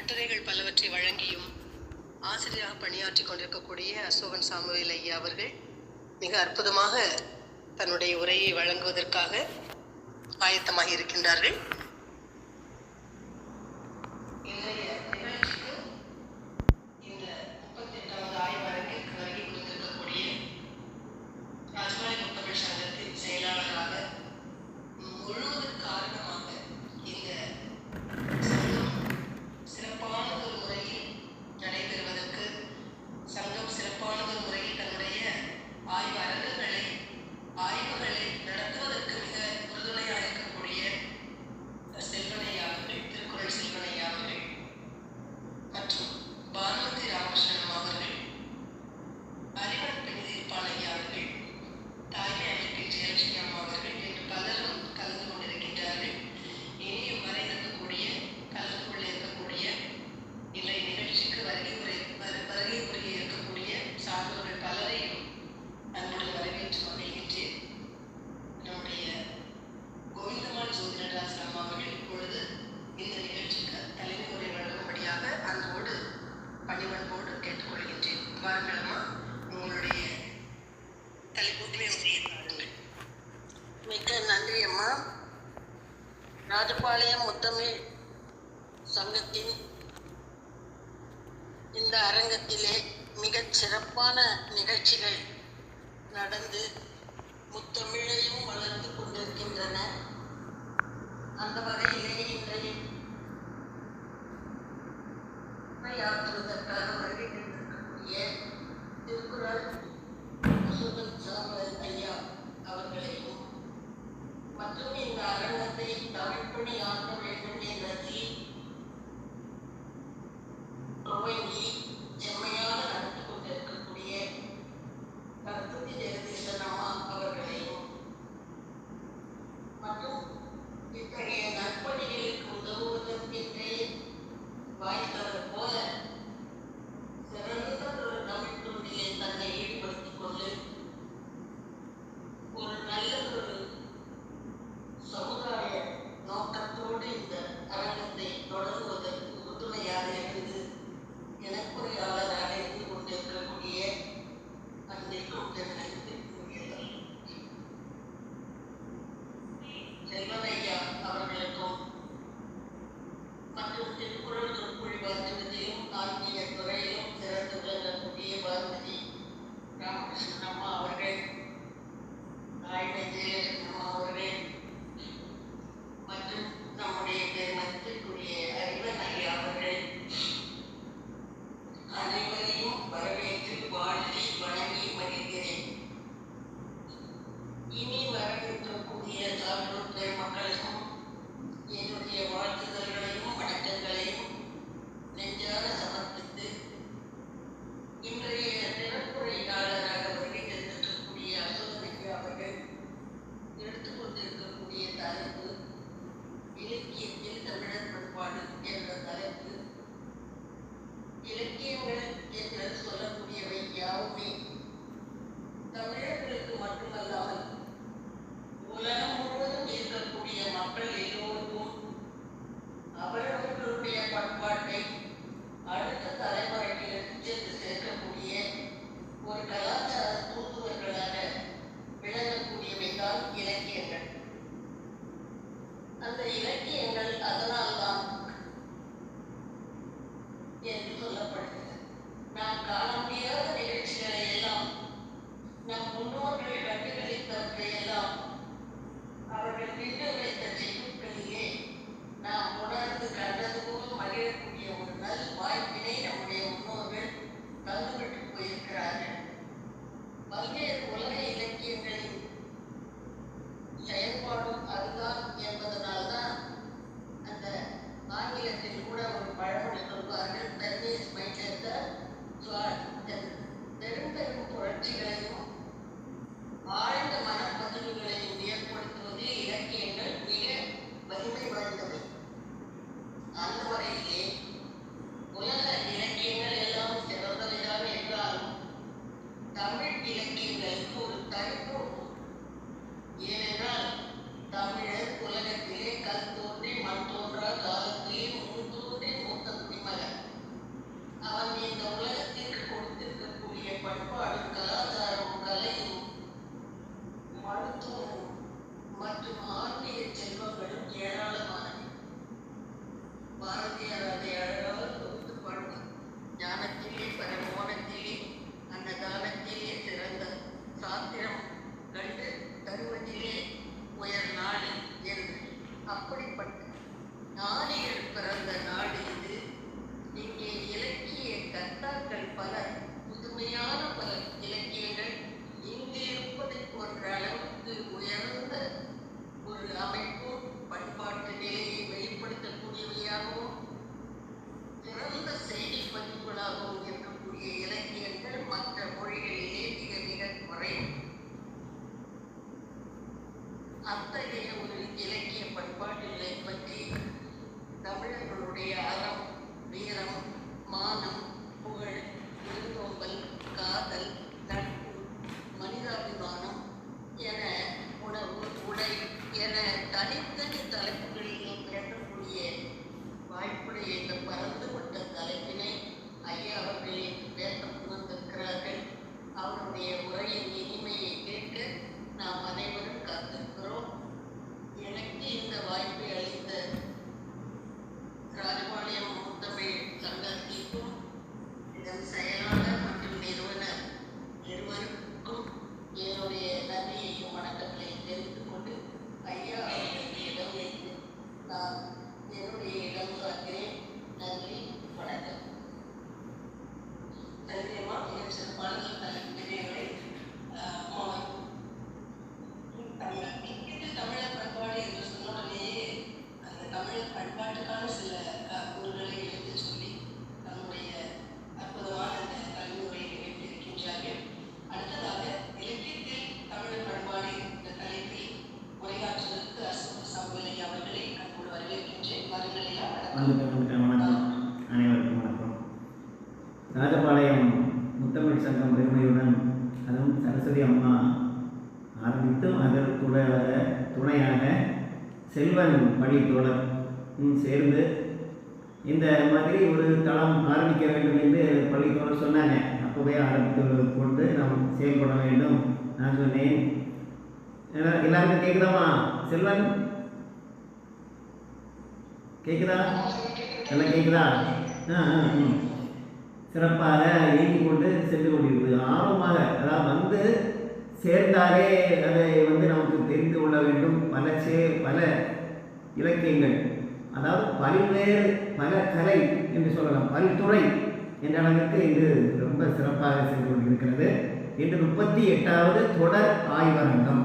கட்டுரைகள் பலவற்றை வழங்கியும் ஆசிரியராக பணியாற்றி கொண்டிருக்கக்கூடிய அசோகன் சாமுவேல் ஐயா அவர்கள் மிக அற்புதமாக தன்னுடைய உரையை வழங்குவதற்காக ஆயத்தமாக இருக்கின்றார்கள். இன்றைய நிகழ்ச்சிக்கு இந்த 38வது ஆய்வரங்கிற்கு வருகை புரிந்திருக்கக்கூடிய ராஜபாளையம் முத்தமிழ் சங்கத்தின் செயலாளராக முழுவதற்கு காரணமாக இந்த சங்கம் சிறப்பான ஒரு முறையில் நடைபெறுவதற்கு, சங்கம் சிறப்பான ஒரு முறையில் தன்னுடைய ஆய்வுகளை நடத்துவதற்கு மிக உறுதுணையாக இருக்கக்கூடிய செல்வனையா அவர்கள், திருக்குறள் செல்வனையா அவர்கள் மற்றும் பானுமதி ராமகிருஷ்ணன் அவர்கள், அறிவன் பெண்தீர்ப்பான் ஐயா அவர்கள், தாய்மை அமைப்பின் ஜெயலட்சுமி அம்மா அவர்கள் என்று பலரும் கலந்து கொண்டிருக்கின்றார்கள். இனியும் வர இருக்கக்கூடிய கலந்து கொள்ள இருக்கக்கூடிய இன்றைய நிகழ்ச்சிக்கு வருகை புரிய இருக்கக்கூடிய சார்ந்தவர்கள் பலரையும் அன்புடன் வரவேற்று மகிழ்கின்றேன். நம்முடைய கோவிந்தம்மாள் ஜோதிடராஜன் அம்மா அவர்கள் இப்பொழுது இந்த நிகழ்ச்சிக்கு தலைமை உரை வழங்கும்படியாக அன்போடு பணிவன்போடு கேட்டுக்கொள்கின்றேன். வாருங்கள் அம்மா, உங்களுடைய தலைப்புகளை பாருங்கள். மிக்க நன்றி அம்மா. ராஜபாளையம் முத்தமிழ் சங்கத்தின் இந்த அரங்கத்திலே மிகச் சிறப்பான நிகழ்ச்சிகள் நடந்து முத்தமிழையும் வளர்த்து கொண்டிருக்கின்றன. அந்த வகையிலே இன்றைய உரையாற்றுவதற்காக வருகை தந்திருக்கக்கூடிய திருக்குறள் அசோகன் சாமுவேல் ஐயா அவர்களையும் மற்றும் இந்த அரங்கத்தை தமிழ்பணியாக்க வேண்டும் என்ற துவங்கி செம்மையாக நடந்து கொண்டிருக்கக்கூடிய கருத்துத்தி ஜெகதீசன் அம்மா அவர்களையும் மற்றும் இத்தகைய நற்பணிகளுக்கு உதவுவதற்கென்றே வாய்த்தவர் போல ஞானிகள் பிறந்த நாடு இது. இங்கே இலக்கிய கர்த்தாக்கள் பலர், புதுமையான பல இலக்கியங்கள் இங்கு இருப்பதை போன்ற அளவுக்கு உயர்ந்த ஒரு அமைப்பும் பண்பாட்டு நிலையை வெளிப்படுத்தக்கூடியவையாகவும் சிறந்த செய்தி பதிவுகளாகவும் இருக்கக்கூடிய இலக்கியங்கள் மற்ற மொழிகளிலே மிக மிக குறைவு. அத்தகைய ஒரு இலக்கிய பண்பாட்டுகளை பற்றி தமிழர்களுடைய அறம், வீரம், மானம், புகழ், விருந்தோம்பல், காதல், நட்பு, மனிதாபிமானம் என உணவு, உடை என தனித்தனி தலைப்புகளிலே பேசக்கூடிய வாய்ப்புடைய இந்த பரந்துபட்ட தலைப்பினை ஐயா அவர்கள் இன்று பேச முன்வந்திருக்கிறார்கள். அவருடைய உரையின் இனிமையை கேட்க நாம் அனைவரும் காத்திருக்கிறோம். எனக்கு இந்த வாய்ப்பை அளித்த ராஜபாளையம் முத்தமிழ் சங்கத்திற்கும் இதன் செயலாளர் மற்றும் நிறுவனர் இருவருக்கும் என்னுடைய நன்றியையும் வணக்கங்களையும் தெரிவித்துக் கொண்டு ஐயா அவர்களுக்கு இடம் வைத்து நான் என்னுடைய இடம் சார்கிறேன். நன்றி, வணக்கம். நன்றியம்மா. மிக சிறப்பான நினைவுகளை தமிழர் பண்பாடு என்று சொன்னோடனேயே அந்த தமிழர் பண்பாட்டுக்கான சில கூறுகளை எடுத்து சொல்லி நம்முடைய அற்புதமான அந்த கல்விமுறையை நிகழ்த்தியிருக்கின்றார்கள். அடுத்ததாக இலக்கியத்தில் தமிழர் பண்பாடு என்ற தலைப்பில் உரையாற்றுவதற்கு அசோக் சாமுவேல் ஐயா அவர்களை அன்போடு வரவேற்கின்றேன். வாருங்கள் ஐயா. வணக்கம். அனைவருக்கும் வணக்கம். ராஜபாளையம் முத்தமிழ் சங்கம் பெருமையுடன், அதுவும் சரஸ்வதி அம்மா ஆரம்பித்தும் அதற்கு துணையாக செல்வன் பள்ளி தோழர் சேர்ந்து இந்த மாதிரி ஒரு தளம் ஆரம்பிக்க வேண்டும் என்று பள்ளி தோழர் சொன்னாங்க. அப்போவே ஆரம்பித்து கொண்டு நாம் செயல்பட வேண்டும். நான் சொன்னேன், எல்லாருக்கும் கேட்குதாம்மா? செல்வன் கேட்குதா? எல்லாம் கேட்குதா? சிறப்பாக இயங்கி கொண்டு சென்று கொண்டிருக்குது. ஆர்வமாக, அதாவது வந்து சேர்ந்தாலே அதை வந்து நமக்கு தெரிந்து கொள்ள வேண்டும். பல இலக்கியங்கள், அதாவது பல்வேறு பல கலை என்று சொல்லலாம், பல்துறை என்ற அளவிற்கு இது ரொம்ப சிறப்பாக சென்று கொண்டிருக்கிறது. இன்று 38வது தொடர் ஆய்வரங்கம்.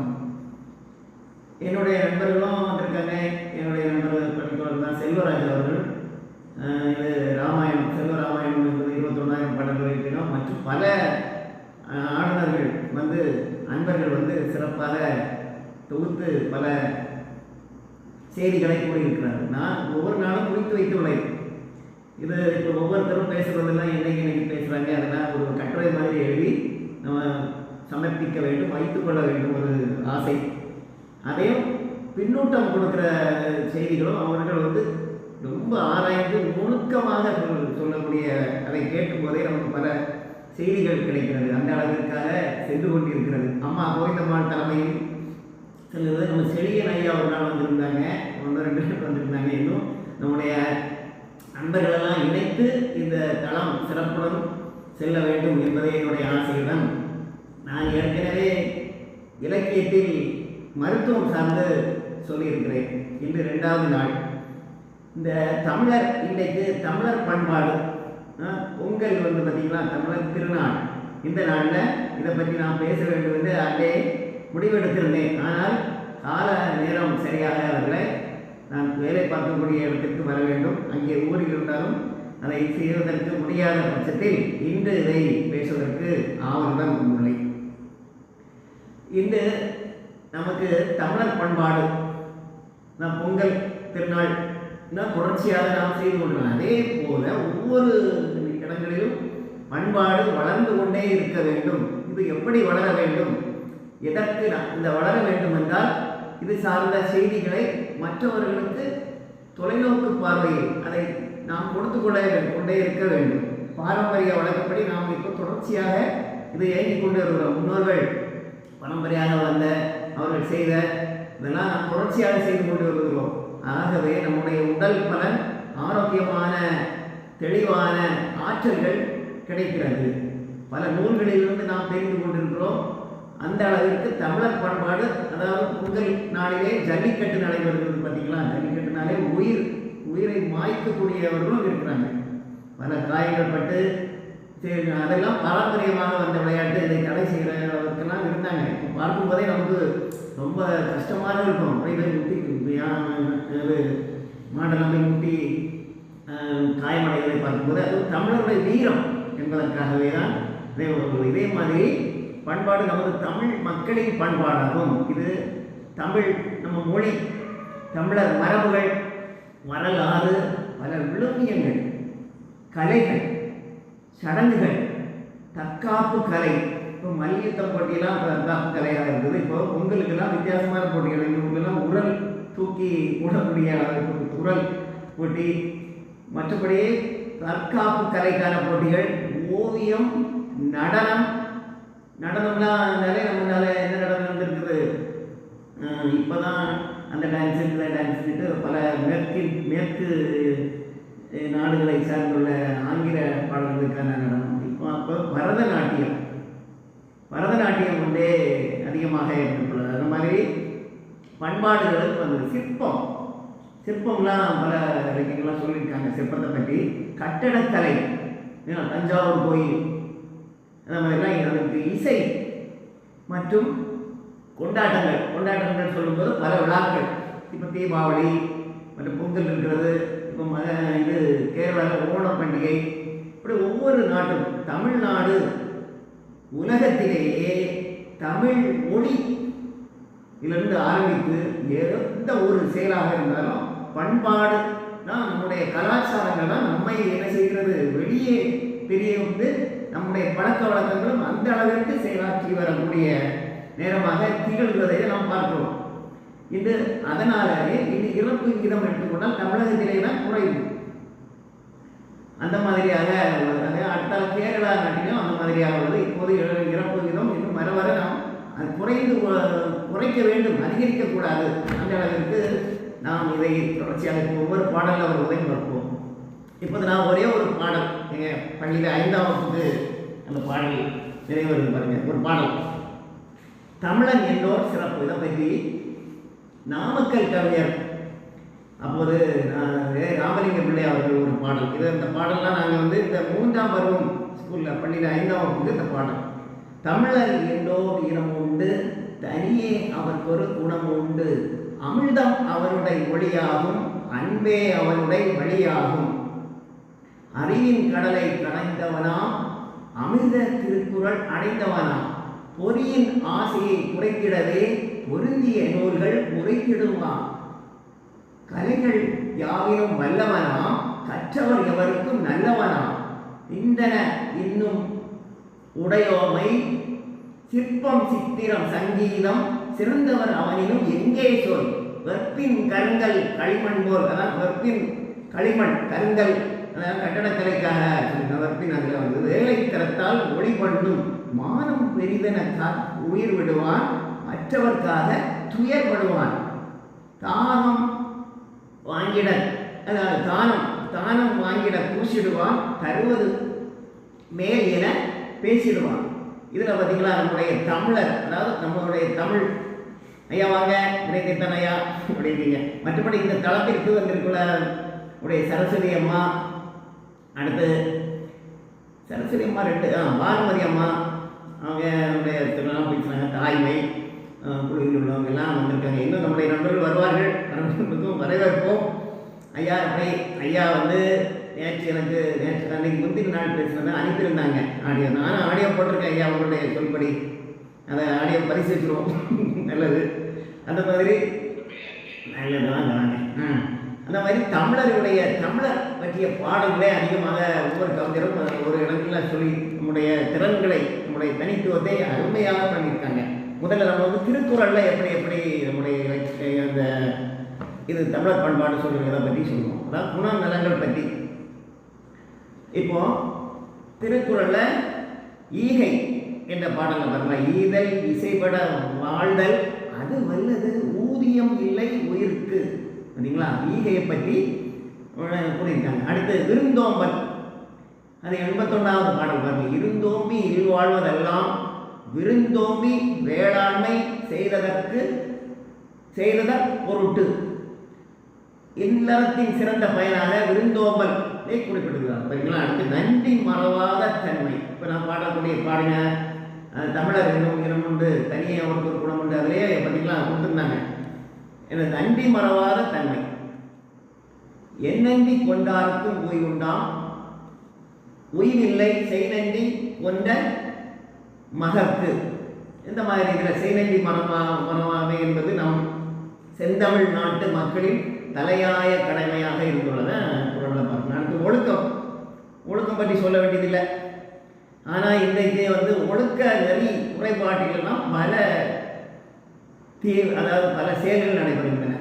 என்னுடைய நண்பர்களும் வந்திருக்காங்க. என்னுடைய நண்பர்கள் பள்ளித்தோழர் தான் செல்வராஜ் அவர்கள். இது ராமாயணம், செல்வராமாயணம் என்பது 21,000 பாடல்கள் இருக்கிறோம். மற்றும் பல ஆளுநர்கள் வந்து, அன்பர்கள் வந்து சிறப்பாக தொகுத்து பல செய்திகளை கூறியிருக்கிறார்கள். நான் ஒவ்வொரு நாளும் குறித்து வைத்துள்ளேன். இது இப்போ ஒவ்வொருத்தரும் பேசுகிறதெல்லாம் என்னைக்கு பேசுகிறாங்க, அதெல்லாம் ஒரு கட்டுரை மாதிரி எழுதி நம்ம சமர்ப்பிக்க வேண்டும், வைத்துக்கொள்ள வேண்டும் ஒரு ஆசை. அதையும் பின்னூட்டம் கொடுக்குற செய்திகளும் அவர்கள் வந்து ரொம்ப ஆராய்ந்து நுணுக்கமாக சொல்லக்கூடிய, அதை கேட்கும் போதே நமக்கு பல செய்திகள் கிடைக்கிறது. அந்த அளவிற்காக சென்று கொண்டிருக்கிறது. அம்மா கோவிந்தம்மாள் தலைமையில் செல்வது. நம்ம செழியன் ஐயா ஒரு நாள் வந்திருந்தாங்க, 1-2 பேர் வந்திருந்தாங்க. இன்னும் நம்முடைய நண்பர்களெல்லாம் இணைத்து இந்த தளம் சிறப்புடன் செல்ல வேண்டும் என்பதே என்னுடைய ஆசையுடன், நான் ஏற்கனவே இலக்கியத்தில் மருத்துவம் சார்ந்து சொல்லியிருக்கிறேன். இன்று 2வது நாள். இந்த தமிழர், இன்றைக்கு தமிழர் பண்பாடு, பொங்கல் வந்து பார்த்திங்களா, தமிழர் திருநாள். இந்த நாளில் இதை பற்றி நான் பேச வேண்டும் என்று அங்கே முடிவெடுத்திருந்தேன். ஆனால் கால நேரம் சரியாக அவர்களை நான் வேலை பார்க்கக்கூடிய இடத்திற்கு வர வேண்டும். அங்கே ஊரில் இருந்தாலும் அதை செய்வதற்கு முடியாத பட்சத்தில் இன்று இதை பேசுவதற்கு ஆவலுடன் உள்ளேன். இன்று நமக்கு தமிழர் பண்பாடு, பொங்கல் திருநாள் தொடர்ச்சியாக நாம் செய்து கொண்டிருக்கிறோம். அதே போல ஒவ்வொரு இடங்களிலும் பண்பாடு வளர்ந்து கொண்டே இருக்க வேண்டும். இது எப்படி வளர வேண்டும், எதற்கு இந்த வளர வேண்டும் என்றால், இது சார்ந்த செய்திகளை மற்றவர்களுக்கு தொலைநோக்கு பார்வையில் அதை நாம் கொடுத்து கொண்டே இருக்க வேண்டும். பாரம்பரிய வழக்கப்படி நாம் இப்போ தொடர்ச்சியாக இதை இயங்கிக் கொண்டு இருக்கிறோம். முன்னோர்கள் பரம்பரையாக வந்த, அவர்கள் செய்த, இதெல்லாம் நாம் தொடர்ச்சியாக செய்து கொண்டு வருகிறோம். ஆகவே நம்முடைய உடல் பலன், ஆரோக்கியமான தெளிவான ஆற்றல்கள் கிடைக்கிறது. பல நூல்களிலிருந்து நாம் தெரிந்து கொண்டிருக்கிறோம். அந்த அளவிற்கு தமிழர் பண்பாடு, அதாவது பொங்கல் நாளிலே ஜல்லிக்கட்டு நடைபெறுகிறது. பார்த்தீங்களா, ஜல்லிக்கட்டுனாலே உயிரை மாய்க்கக்கூடியவர்களும் இருக்கிறாங்க. பல காயங்கள் பட்டு சரி அதெல்லாம் பாரம்பரியமாக வந்த விளையாட்டு, இதை தடை செய்கிறவர்களெல்லாம் இருந்தாங்க. இப்போ பார்க்கும்போதே நமக்கு ரொம்ப கஷ்டமாக இருக்கும். போய் முட்டி மாடெல்லாம் போய் முட்டி காயமடைகளை பார்க்கும்போது அது தமிழருடைய வீரம் என்பதற்காகவே தான் இதே மாதிரி பண்பாடு நமது தமிழ் மக்களின் பண்பாடாகும். இது தமிழ் நம்ம மொழி, தமிழர் மரபுகள், வரலாறு, பல விழுமியங்கள், கலைகள், சடங்குகள், தற்காப்பு கலை. இப்போ மல்யுத்த போட்டியெல்லாம் தற்காப்பு கலையாக இருந்தது. இப்போ உங்களுக்கெல்லாம் வித்தியாசமான போட்டிகள், இவங்களுக்கெல்லாம் உரல் தூக்கி போடக்கூடிய உரல் போட்டி, மற்றபடி தற்காப்பு கலைக்கான போட்டிகள், ஓவியம், நடனம். நடனம்லாம் நிறைய நம்மளால என்ன நடனம் இருந்திருக்குது. இப்போ தான் அந்த டான்ஸு இந்த டான்ஸுட்டு பல மேற்கு நாடுகளை சார்ந்துள்ள ஆங்கில பாடல்களுக்கான நடனம். அப்போ பரதநாட்டியம் ஒன்றே அதிகமாக இருந்துள்ளது. அந்த மாதிரி பண்பாடுகளுக்கு வந்தது. சிற்பம்லாம் பல இலக்கியங்கள்லாம் சொல்லியிருக்காங்க சிற்பத்தை பற்றி. கட்டடக்கலை, தஞ்சாவூர் கோயில், அந்த மாதிரிலாம் அதுக்கு இசை மற்றும் கொண்டாட்டங்கள் சொல்லும்போது பல விழாக்கள். இப்போ தீபாவளி மற்றும் பொங்கல் இருக்கிறது. இப்போ இது கேரளாவில் ஓணம் பண்டிகை. இப்படி ஒவ்வொரு நாட்டும் தமிழ்நாடு உலகத்திலேயே தமிழ் மொழி இதிலிருந்து ஆரம்பித்து எந்த ஒரு செயலாக இருந்தாலும் பண்பாடு தான், நம்முடைய கலாச்சாரங்கள் தான் நம்மை என்ன செய்கிறது, வெளியே தெரிய வந்து நம்முடைய பழக்க வழக்கங்களும் அந்த அளவிற்கு செயலாற்றி வரக்கூடிய நேரமாக திகழ்வதை நாம் பார்க்கிறோம். இது அதனாலே இது இறப்பு விகிதம் எடுத்துக்கொண்டால் தமிழகத்திலே தான் குறைவு. அந்த மாதிரியாக அடுத்த கேரளா நாட்டிலும் அந்த மாதிரியாக உள்ளது. இப்போது இறப்பு விகிதம் இன்னும் வர நாம் அது குறைக்க வேண்டும், அதிகரிக்கக்கூடாது. அந்த அளவிற்கு நாம் இதை தொடர்ச்சியாக ஒவ்வொரு பாடலில் ஒரு உதவி பார்ப்போம். இப்போது நான் ஒரே ஒரு பாடல் எங்கள் பள்ளியில் 5ஆம் வகுப்புக்கு அந்த பாடல் நிறைவேறுது பாருங்கள். ஒரு பாடல், தமிழன் என்னோர் சிறப்பு. இதை பற்றி நாமக்கல் கவிஞர் அப்போது ராமலிங்க பிள்ளை அவர்கள் ஒரு பாடல். இந்த பாடல்லாம் நாங்கள் வந்து இந்த 3ஆம் பருவம் ஸ்கூலில் பள்ளியில் 5ஆம் வகுப்புக்கு இந்த பாடல். தமிழர் என்னோர் இனம் உண்டு, தனியே அவர்க்கொரு குணம் உண்டு, அமிழ்தம் அவருடைய ஒளியாகும், அன்பே அவருடைய வழியாகும், அறிவின் கடலை கடைந்தவனாம், அமிர்த திருக்குறள் அடைந்தவனாம், பொறியின் ஆசையை குறைக்கிடவே பொருந்திய நூல்கள் உரைக்கிடுவான், கலைகள் யாவினும் வல்லவனாம், கற்றவர் எவருக்கும் நல்லவனாம், இந்தன இன்னும் உடையோமை, சிற்பம் சித்திரம் சங்கீதம், சிறந்தவர் அவனினும் எங்கே சொல், வெற்பின் கருங்கல் களிமண் போல். அதான் வெற்பின் களிமண் கருங்கல், அதாவது கட்டடக்கலைக்காக வெற்பின் அதில் வந்து வேலை தரத்தால் ஒளி பண்ணும், மானம் பெரிதென உயிர் விடுவான், மற்றவர்க்காக துயர்படுவான், தானம் வாங்கிட தானம் வாங்கிட பூசிடுவான், தருவது மேல் என பேசிடுவான். இதில் பார்த்தீங்களா நம்முடைய தமிழர், அதாவது நம்மளுடைய தமிழ் ஐயா வாங்க கிடைத்தான் ஐயா அப்படிங்க. மற்றபடி இந்த தளத்திற்கு வந்திருக்குள்ள உடைய சரஸ்வதி அம்மா, அடுத்து சரஸ்வதி அம்மா 2 பானுமதி அம்மா, அவங்க நம்முடைய திருநாள் பேசுகிறாங்க. தாய்மை குழுவில் உள்ளவங்க எல்லாம் வந்திருக்காங்க. இன்னும் நம்முடைய நண்பர்கள் வருவார்கள், நண்பர்களுக்கும் வரவேற்போம். ஐயா ஐயா வந்து நேற்று அன்றைக்கு முந்தின நாள் பேசுனதை அனுப்பியிருந்தாங்க ஆடியோ. நானும் ஆடியோ போட்டிருக்கேன் ஐயா, அவங்களுடைய சொல்படி அதை ஆடியோ பரிசீலிச்சிருவோம். நல்லது. அந்த மாதிரி நல்லதுதாங்க. அந்த மாதிரி தமிழர் பற்றிய பாடல்களே அதிகமாக ஒவ்வொரு கவிஞரும் ஒரு இடங்களில் சொல்லி நம்முடைய திறன்களை, நம்முடைய தனித்துவத்தை அருமையாக பண்ணியிருக்காங்க. முதல்ல நம்ம வந்து திருக்குறளில் எப்படி நம்முடைய அந்த இது தமிழர் பண்பாடு சொல்கிறத பற்றி சொல்லுவோம். அதாவது குணநலங்கள் பற்றி. இப்போ திருக்குறளில் ஈகை என்ற பாடலில் பாருங்க, ஈதல் இசைப்பட வாழ்தல் அது வல்லது ஊதியம் இல்லை உயிருக்கு. சரிங்களா? ஈகையை பற்றி கூறியிருக்காங்க. அடுத்து விருந்தோம்பல், அது 81வது பாடல் பாருங்க, இருந்தோம்பி இல்வாழ்வதெல்லாம் விருந்தோம்பி வேளாண்மை செய்ததற் பொருட்டு. இல்லறத்தின் சிறந்த பயனாக விருந்தோம்பல் குறிப்பிடுகிறார். பார்த்தீங்களா? அடுத்து நன்றி மறவாத தன்மை. இப்போ நான் பாடக்கூடிய பாடின தமிழர் என்னும் இனம் உண்டு, தனியே ஒரு குணம் உண்டு, அதிலே பார்த்தீங்களா கொடுத்துருந்தாங்க. என நன்றி மறவாத தன்மை. என்னன்றி கொண்டாருக்கும் ஓய்வுண்டாம், உய்வில்லை செய்நன்றி கொண்ட மகற்கு. இந்த மாதிரி இதில் செய்நன்றி மறவாமை என்பது நம் செந்தமிழ் நாட்டு மக்களின் தலையாய கடமையாக இருந்துள்ளதை குறளில் பார்க்கணும். அடுத்து ஒழுக்கம். ஒழுக்கம் பற்றி சொல்ல வேண்டியதில்லை. ஆனால் இன்றைக்கு ஒழுக்க நெறி குறைபாட்டிலாம் பல அதாவது பல செயல்கள் நடைபெறுகின்றன.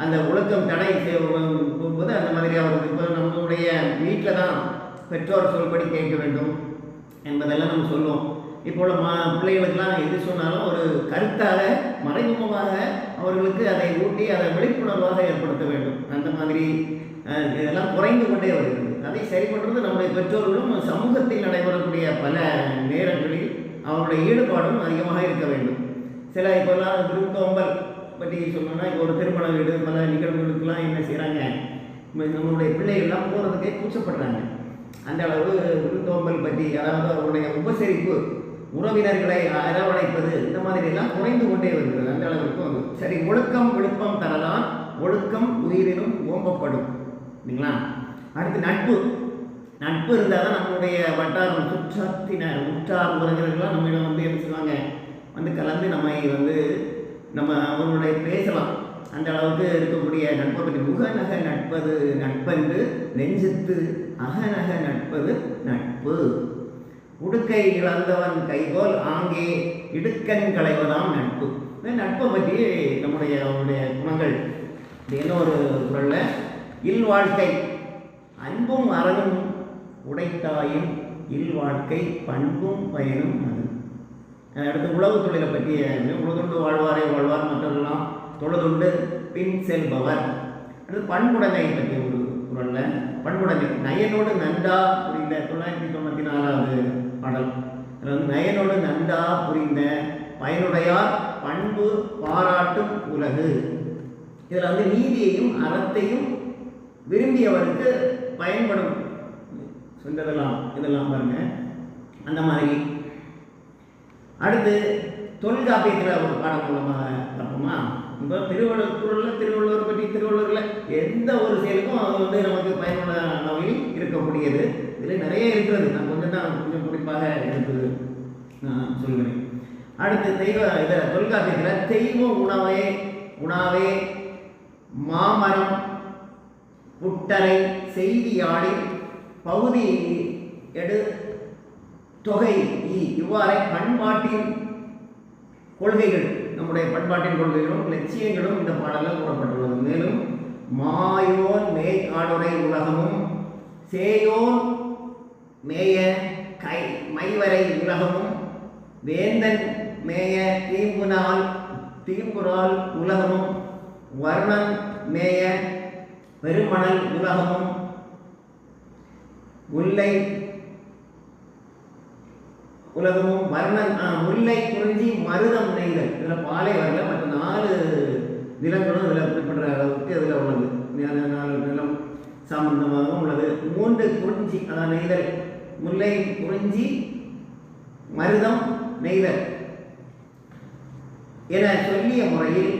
அந்த ஒழுக்கம் தடை போகும்போது அந்த மாதிரி அவருக்கு இப்போ நம்மளுடைய வீட்டில் தான் பெற்றோர் சொல்படி கேட்க வேண்டும் என்பதெல்லாம் நம்ம சொல்லுவோம். இப்போ உள்ள பிள்ளைகளுக்கெல்லாம் எது சொன்னாலும் ஒரு கருத்தாக மறைமுகமாக அவர்களுக்கு அதை ஊட்டி அதை விழிப்புணர்வாக ஏற்படுத்த வேண்டும். அந்த மாதிரி இதெல்லாம் குறைந்து கொண்டே வருகிறது. அதை சரி பண்ணுறது நம்முடைய பெற்றோர்களும் சமூகத்தில் நடைபெறக்கூடிய பல நேரங்களில் அவருடைய ஈடுபாடும் அதிகமாக இருக்க வேண்டும். சில இப்போல்லாம் விருந்தோம்பல் பற்றி சொல்லணும்னா, இப்போ ஒரு திருமண வீடு பல நிகழ்வுகளுக்கெல்லாம் என்ன செய்கிறாங்க, நம்மளுடைய பிள்ளைகள்லாம் போகிறதுக்கே கூச்சப்படுறாங்க. அந்த அளவு விருந்தோம்பல் பற்றி, அதாவது அவருடைய உபசரிப்பு, உறவினர்களை அரவணைப்பது, இந்த மாதிரி எல்லாம் குறைந்து கொண்டே வருகிறது. அந்த அளவுக்கு சரி. ஒழுக்கம் விழுப்பம் தரலாம், ஒழுக்கம் உயிரினும் ஓம்பப்படும். இல்லைங்களா? அடுத்து நட்பு. நட்பு இருந்தால் தான் நம்மளுடைய வட்டாரம் சுற்றத்தினர் உற்றார் உறவினர்கள்லாம் நம்மிடம் என்ன செய்வாங்க, கலந்து நம்மை நம்ம அவங்களுடைய பேசலாம். அந்த அளவுக்கு இருக்கக்கூடிய நட்பை பற்றி முகநக நட்பது நட்பென்று நெஞ்சத்து அகநக நட்பது நட்பு. உடுக்கை இழந்தவன் கைபோல் ஆங்கே இடுக்கன் களைவதாம் நட்பு. நட்பை பற்றி அவருடைய குணங்கள் இன்னொரு குறளில் இல்வாழ்க்கை அன்பும் அறனும் உடைத்தாயும் இல்வாழ்க்கை பண்பும் பயனும் அது. அடுத்து உழவு தொழிலை பற்றி உழுதுண்டு வாழ்வாரை வாழ்வார் மற்றவர்களாம் தொழுதுண்டு பின் செல்பவர். அடுத்து பண்புடைமை பற்றி ஒரு குறளில் பண்புடைமை நயனோடு நன்றா புரிந்த 994வது பாடல். நயனோடு நன்றா புரிந்த பயனுடையார் பண்பு பாராட்டும் உலகு. இதில் நீதியையும் அறத்தையும் விரும்பியவருக்கு பயன்படும் சொன்னதெல்லாம் இதெல்லாம் பாருங்க. அந்த மாதிரி அடுத்து தொல்காப்பியத்தில் ஒரு பாடம் மூலமாக பார்ப்போமா? இப்போ திருவள்ளுவர் பற்றி திருவள்ளுவரில் எந்த ஒரு செயலுக்கும் அது நமக்கு பயனுள்ள வகையில் இருக்கக்கூடியது. இதில் நிறைய இருக்கிறது. நான் கொஞ்சம் குறிப்பாக எனக்கு நான் சொல்கிறேன். அடுத்து தொல்காப்பியத்தில் தெய்வ உணவே மாமரம் புட்டரை செய்தியாடி பகுதி எடு தொகை இவ்வாறே பண்பாட்டின் கொள்கைகள், நம்முடைய பண்பாட்டின் கொள்கைகளும் லட்சியங்களும் இந்த பாடலில் கூறப்பட்டுள்ளது. மேலும் மாயோன் மேய் காடுரை உலகமும் சேயோன் மேய மைவரை உலகமும் வேந்தன் மேய தீம்புரால் உலகமும் வர்ணன் மேய பெருமணல் உலகமும் முல்லை உலகமும் வர்ணன் முல்லை குறிஞ்சி மருதம் நெய்தல். இதில் பாலை வரல, மற்ற 4 நிலங்களும் இதில் குறிப்பிட்ட அளவுக்கு இதில் உள்ளது. 4 நிலம் சம்பந்தமாகவும் உள்ளது. 3 குறிஞ்சி, அதான் நெய்தல், முல்லை குறிஞ்சி மருதம் நெய்தல் என சொல்லிய முறையில்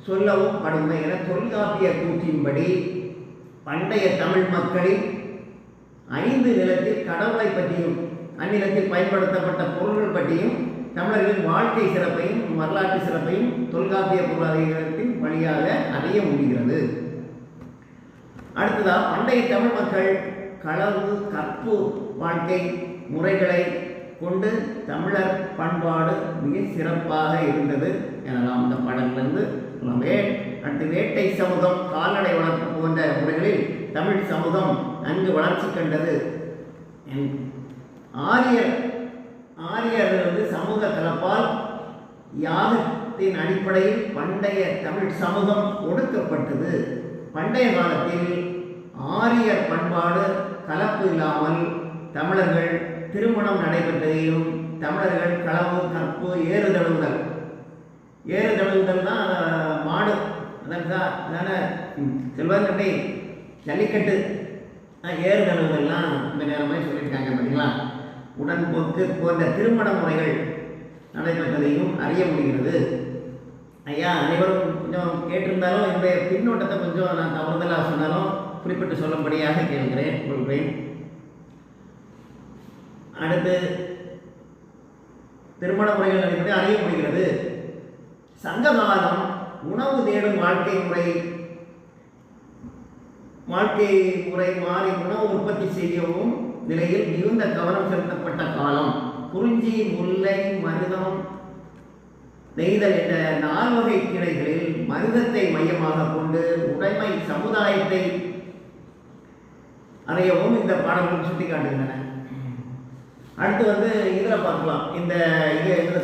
சொல்லவும் படுமை என தொல்காப்பிய கூற்றின்படி பண்டைய தமிழ் மக்களின் 5 நிலத்தில் கடவுளை பற்றியும் அந்நிலத்தில் பயன்படுத்தப்பட்ட பொருள்கள் பற்றியும் தமிழர்களின் வாழ்க்கை சிறப்பையும் வரலாற்று சிறப்பையும் தொல்காப்பிய பொருளாதாரத்தின் வழியாக அறிய முடிகிறது. அடுத்ததாக பண்டைய தமிழ் மக்கள் களவு கற்பு வாழ்க்கை முறைகளை கொண்டு தமிழர் பண்பாடு மிக சிறப்பாக இருந்தது எனலாம். இந்த பாடலிலிருந்து அடுத்து வேட்டை சமூகம் கால்நடை வளர்ப்பு போன்ற முறைகளில் தமிழ் சமூகம் நன்கு வளர்ச்சி கண்டது. ஆரியர் சமூக கலப்பால் யாகத்தின் அடிப்படையில் பண்டைய தமிழ் சமூகம் ஒடுக்கப்பட்டது. பண்டைய காலத்தில் ஆரியர் பண்பாடு கலப்பு இல்லாமல் தமிழர்கள் திருமணம் நடைபெற்றதையும் தமிழர்கள் களவு கற்பு ஏறுதழுவுதல் தான் மாடு அதான செல்வன் அப்படி ஜல்லிக்கட்டு ஏறு தழுவுதெல்லாம் இந்த நேரமே சொல்லியிருக்காங்க பார்த்தீங்களா. உடன்போக்கு போன்ற திருமண முறைகள் நடைபெற்றதையும் அறிய முடிகிறது. ஐயா அனைவரும் கொஞ்சம் கேட்டிருந்தாலும் என்னுடைய பின்னோட்டத்தை கொஞ்சம் நான் தவறுதலாக சொன்னாலும் குறிப்பிட்டு சொல்லும்படியாக கொள்கிறேன். அடுத்து திருமண முறைகள் நடைபெற்று அறிய முடிகிறது. சங்ககாலம் உணவு தேடும் வாழ்க்கை முறை மாறி உணவு உற்பத்தி செய்யவும் நிலையில் மிகுந்த கவனம் செலுத்தப்பட்ட காலம். குறிஞ்சி, முல்லை, மருதம், நெய்தல் என்ற 4 வகை கிளைகளில் மருதத்தை மையமாக கொண்டு உடைமை சமுதாயத்தை அறியவும் இந்த பாடல்கள் சுட்டி காட்டுகின்றன. அடுத்து இதில் பார்க்கலாம். இந்த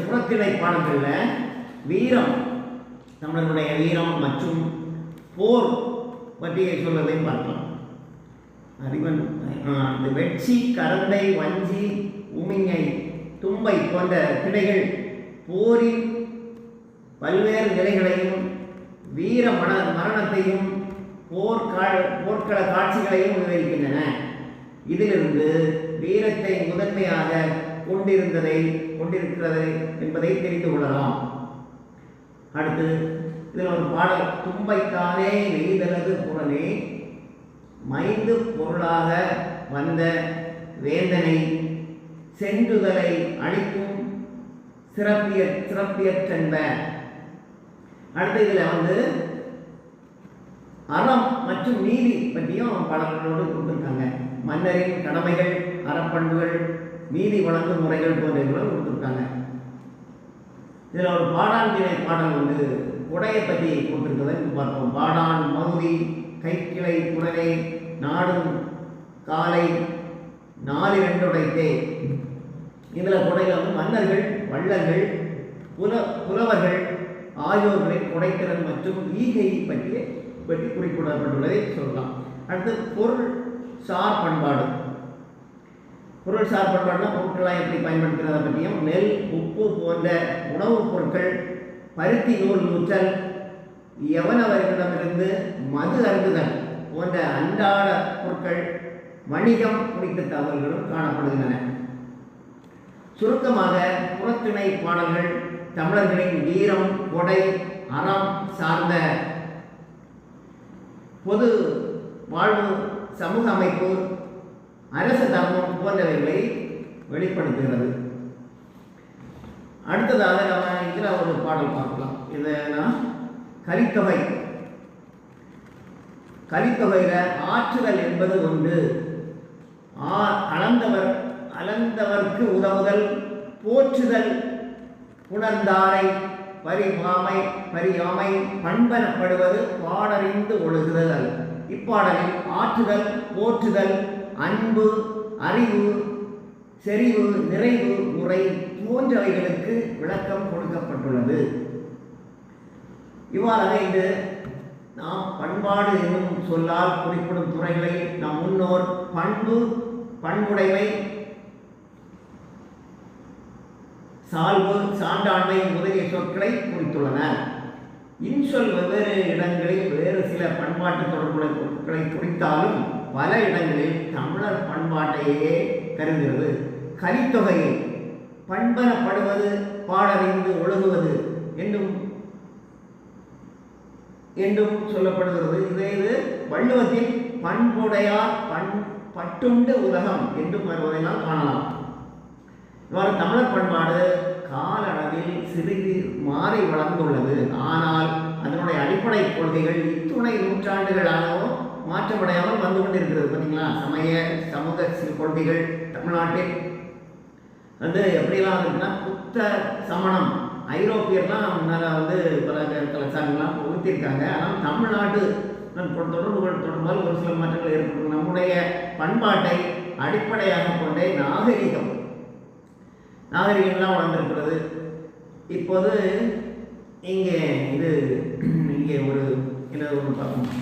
புறத்திணை பாடல்களில் வீரம், தமிழர்களுடைய வீரம் மற்றும் போர் பற்றி சொல்வதையும் பார்க்கலாம். அறிவன் வெட்சி, கரந்தை, வஞ்சி, உமிஞை, தும்பை போன்ற திணைகள் போரின் பல்வேறு நிலைகளையும் வீர மரணத்தையும் போர்க்கள காட்சிகளையும் விவரிக்கின்றன. இதிலிருந்து வீரத்தை முதன்மையாக கொண்டிருக்கிறது என்பதை தெரிந்து கொள்ளலாம். அடுத்து இதில் ஒரு பாடல். தும்பைத்தானே நெய்தலது புறனே மைந்து பொருளாக வந்த வேந்தனை சென்றுதலை அளிக்கும் சிறப்பியற்றென்ப. அடுத்த இதில் அறம் மற்றும் நீதி பற்றியும் பாடல்களோடு கொடுத்துருக்காங்க. மன்னரின் கடமைகள், அறப்பண்புகள், நீதி வழங்கும் முறைகள் போன்றவர்களும் கொடுத்துருக்காங்க. இதில் ஒரு பாடாண்டினை பாடல் உடையை பற்றி கொடுத்துருக்கதை பார்ப்போம். பாடான் மகுதி கைக்கிளை புறனே நாடும் காலை 4 உடைத்தே. இதில் கொடையில் மன்னர்கள், வள்ளல்கள், புலவர்கள் ஆகியோர்களின் கொடைத்திறன் மற்றும் ஈகை பற்றி குறிப்பிடப்பட்டுள்ளதை சொல்லலாம். அடுத்து பொருள் சார் பண்பாடு. பொருள் சார் பண்பாடுனா பொருட்களாக எப்படி பயன்படுத்துகிறத பற்றியும், நெல், உப்பு போன்ற உணவுப் பொருட்கள், பருத்தி நூல் நூற்றல், யவனவர்களிடமிருந்து மது அருந்துதல் போன்ற அன்றாட பொருட்கள், வணிகம் குறித்த தகவல்களும் காணப்படுகின்றன. சுருக்கமாக புறத்திணை பாடல்கள் தமிழர்களின் வீரம், கொடை, அறம் சார்ந்த பொது வாழ்வு, சமூக அமைப்பு, அரச தர்மம் போன்றவைகளை வெளிப்படுத்துகிறது. அடுத்ததாக நம்ம இதில் ஒரு பாடல் பார்க்கலாம். இதுனா கலித்தொகை. கலித்தொகையில் ஆற்றுதல் என்பது ஒன்று. அளந்தவர்க்கு உதவுதல், போற்றுதல், புணர்ந்தாரை பரியாமை பண்பனப்படுவது, பாடறிந்து ஒழுகுதல். இப்பாடலில் ஆற்றுதல், போற்றுதல், அன்பு, அறிவு, செறிவு, நிறைவு முறை போன்றவைகளுக்கு விளக்கம் கொடுக்கப்பட்டுள்ளது. இவ்வாறாக இது நாம் பண்பாடு என்னும் சொல்லால் குறிப்பிடும் துறைகளை நம் முன்னோர் பண்பு, பண்புடைமை, சால்பு, சான்றாண்மை முதலிய சொற்களை குறித்துள்ளனர். இன்சொல் வெவ்வேறு இடங்களில் வேறு சில பண்பாட்டு தொடர்புடைய பொருட்களை குறித்தாலும் பல இடங்களில் தமிழர் பண்பாட்டையே கருதுகிறது. கலித்தொகையில் பண்பனப்படுவது, பாடறிந்து ஒழுகுவது என்றும் சொல்லப்படுகிறது. இது வள்ளுவத்தில் பண்புடையார் பட்டுண்டு உலகம் என்றும் வருவதையெல்லாம் காணலாம். இவ்வாறு தமிழர் பண்பாடு கால அளவில் சிறிது மாறி வளர்ந்துள்ளது. ஆனால் அதனுடைய அடிப்படை கொள்கைகள் இத்துணை நூற்றாண்டுகளாகவும் மாற்றமடையாமல் வந்து கொண்டிருக்கிறது. பார்த்தீங்களா, சமய சமூக கொள்கைகள் தமிழ்நாட்டில் எப்படிலாம் இருக்குன்னா, புத்த சமணம் ஐரோப்பியர்லாம் முன்னால் பல கலாச்சாரங்கள்லாம் புகுத்திருக்காங்க. ஆனால் தமிழ்நாடு தொடர்பால் ஒரு சில மாற்றங்கள் ஏற்படும். நம்முடைய பண்பாட்டை அடிப்படையாக கொண்டே நாகரிகம்லாம் வளர்ந்திருக்கிறது. இப்போது இங்கே ஒரு பார்க்கணும்.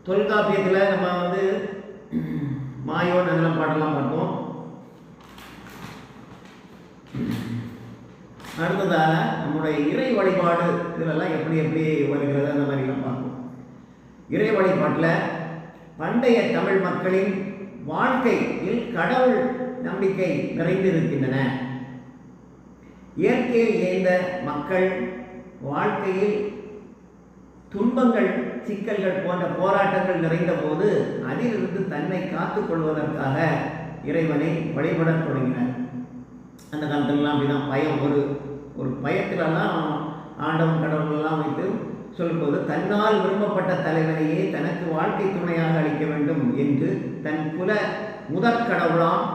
தொல்காப்பியத்தில் நம்ம மாயோன் அதெல்லாம் பாடலாம் பார்த்தோம். அடுத்ததாக நம்முடைய இறை வழிபாடு இதெல்லாம் எப்படி எப்படி வருகிறது அந்த மாதிரிலாம் பார்ப்போம். இறை வழிபாட்டில் பண்டைய தமிழ் மக்களின் வாழ்க்கையில் கடவுள் நம்பிக்கை நிறைந்திருக்கின்றன. இயற்கையில் இயந்த மக்கள் வாழ்க்கையில் துன்பங்கள், சிக்கல்கள் போன்ற போராட்டங்கள் நிறைந்த போது அதிலிருந்து தன்னை காத்துக் கொள்வதற்காக இறைவனை வழிபடத் தொடங்கினர். அந்த காலத்திலலாம் அப்படிதான் பயம், ஒரு பயத்திலெல்லாம் ஆண்டவன் கடவுளெல்லாம் வைத்து சொல்லும்போது தன்னால் விரும்பப்பட்ட தலைவனையே தனக்கு வாழ்க்கை துணையாக அளிக்க வேண்டும் என்று தன் குல முதற் கடவுளாம்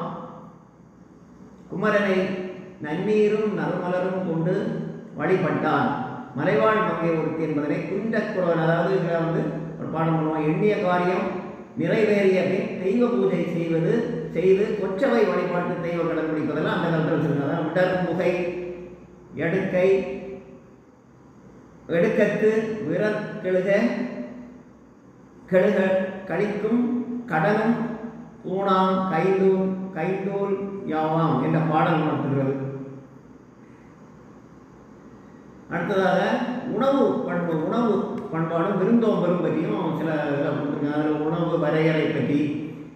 குமரனை நன்னீரும் நறுமலரும் கொண்டு வழிபட்டார். மலைவாழ் மங்கை ஒருத்தி என்பதனை குன்றக்குறவன், அதாவது இதில் ஒரு பாடம் பண்ணுவோம், எண்ணிய காரியம் நிறைவேறிய பின் தெய்வ பூஜை செய்து கொற்றவை வழிபாட்டு தெய்வ கடன் பிடிப்பதெல்லாம் அந்த காலத்தில் வச்சிருக்காங்க. விடர் முகை எடுக்கத்து விரற் கெழுக கழிக்கும் கடனும் ஊனாம் கைதூல் யாவாம் என்ற பாடல் உணர்த்துகிறது. அடுத்ததாக உணவு பண்பாடும் விருந்தோம்பலும் பற்றியும் சில கொடுத்துருக்காங்க. உணவு வரையறை பற்றி,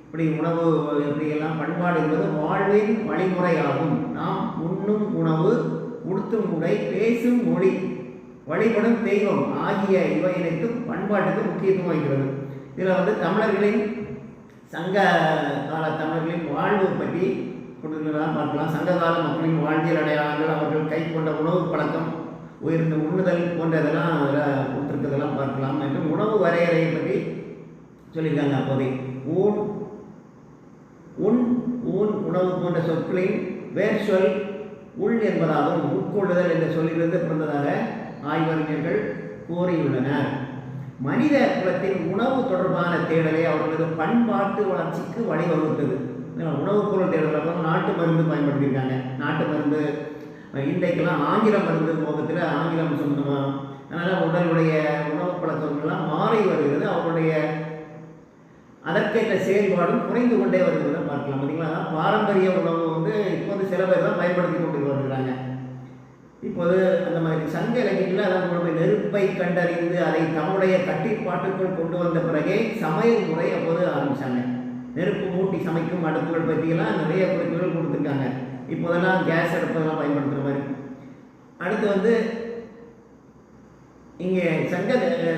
இப்படி உணவு எப்படியெல்லாம் பண்பாடு என்பது வாழ்வின் வழிமுறையாகும். நாம் உண்ணும் உணவு, உடுத்தும் உடை, பேசும் மொழி, வழிபடும் தெய்வம் ஆகிய இவை அனைத்தும் பண்பாட்டுக்கு முக்கியத்துவம் வைக்கிறது. இதில் தமிழர்களின் சங்க கால தமிழர்களின் வாழ்வு பற்றி கொடுக்கலாம் பார்க்கலாம். சங்ககால மக்களின் வாழ்வியல் அடையாளங்கள், அவர்கள் கை கொண்ட உணவு பழக்கம், உயர்ந்த உண்ணுதல் போன்றதெல்லாம் அதில் கொடுத்துருக்கிறதெல்லாம் பார்க்கலாம். மற்றும் உணவு வரையறையை பற்றி சொல்லியிருக்காங்க. அப்போதை ஊன் உணவு போன்ற சொற்களின் வேர் சொல் உள் என்பதாகவும் உட்கொள்ளுதல் என்ற சொல்லிலிருந்து பிறந்ததாக ஆய்வறிஞர்கள் கூறியுள்ளனர். மனித குலத்தின் உணவு தொடர்பான தேடலை அவர்களது பண்பாட்டு வளர்ச்சிக்கு வழிவகுத்தது. உணவுப் பொருள் தேடல் நாட்டு மருந்து பயன்படுத்தியிருக்காங்க. நாட்டு மருந்து இன்றைக்கெல்லாம் ஆங்கில மருந்து முகத்தில் ஆங்கிலம் சொந்தமாக, அதனால் உடலுடைய உணவு பழக்கங்கள்லாம் மாறி வருகிறது. அவருடைய அதற்கேற்ற செயல்பாடும் குறைந்து கொண்டே வருகிறத பார்க்கலாம். பார்த்தீங்களா, பாரம்பரிய உணவு இப்போது சில பேர் தான் பயன்படுத்தி கொண்டு வருகிறாங்க. இப்போது அந்த மாதிரி சங்க இலக்கியத்தில் அதனுடைய நெருப்பை கண்டறிந்து அதை தம்முடைய கட்டிப்பாட்டுக்குள் கொண்டு வந்த பிறகே சமையல் முறை அப்போது ஆரம்பித்தாங்க. நெருப்பு மூட்டி சமைக்கும் அடுப்புகள் பற்றியெல்லாம் நிறைய குறிப்புகள் கொடுத்துருக்காங்க. இப்போதெல்லாம் கேஸ் அடுப்பதெல்லாம் பயன்படுத்துகிற மாதிரி. அடுத்து இங்கே சங்க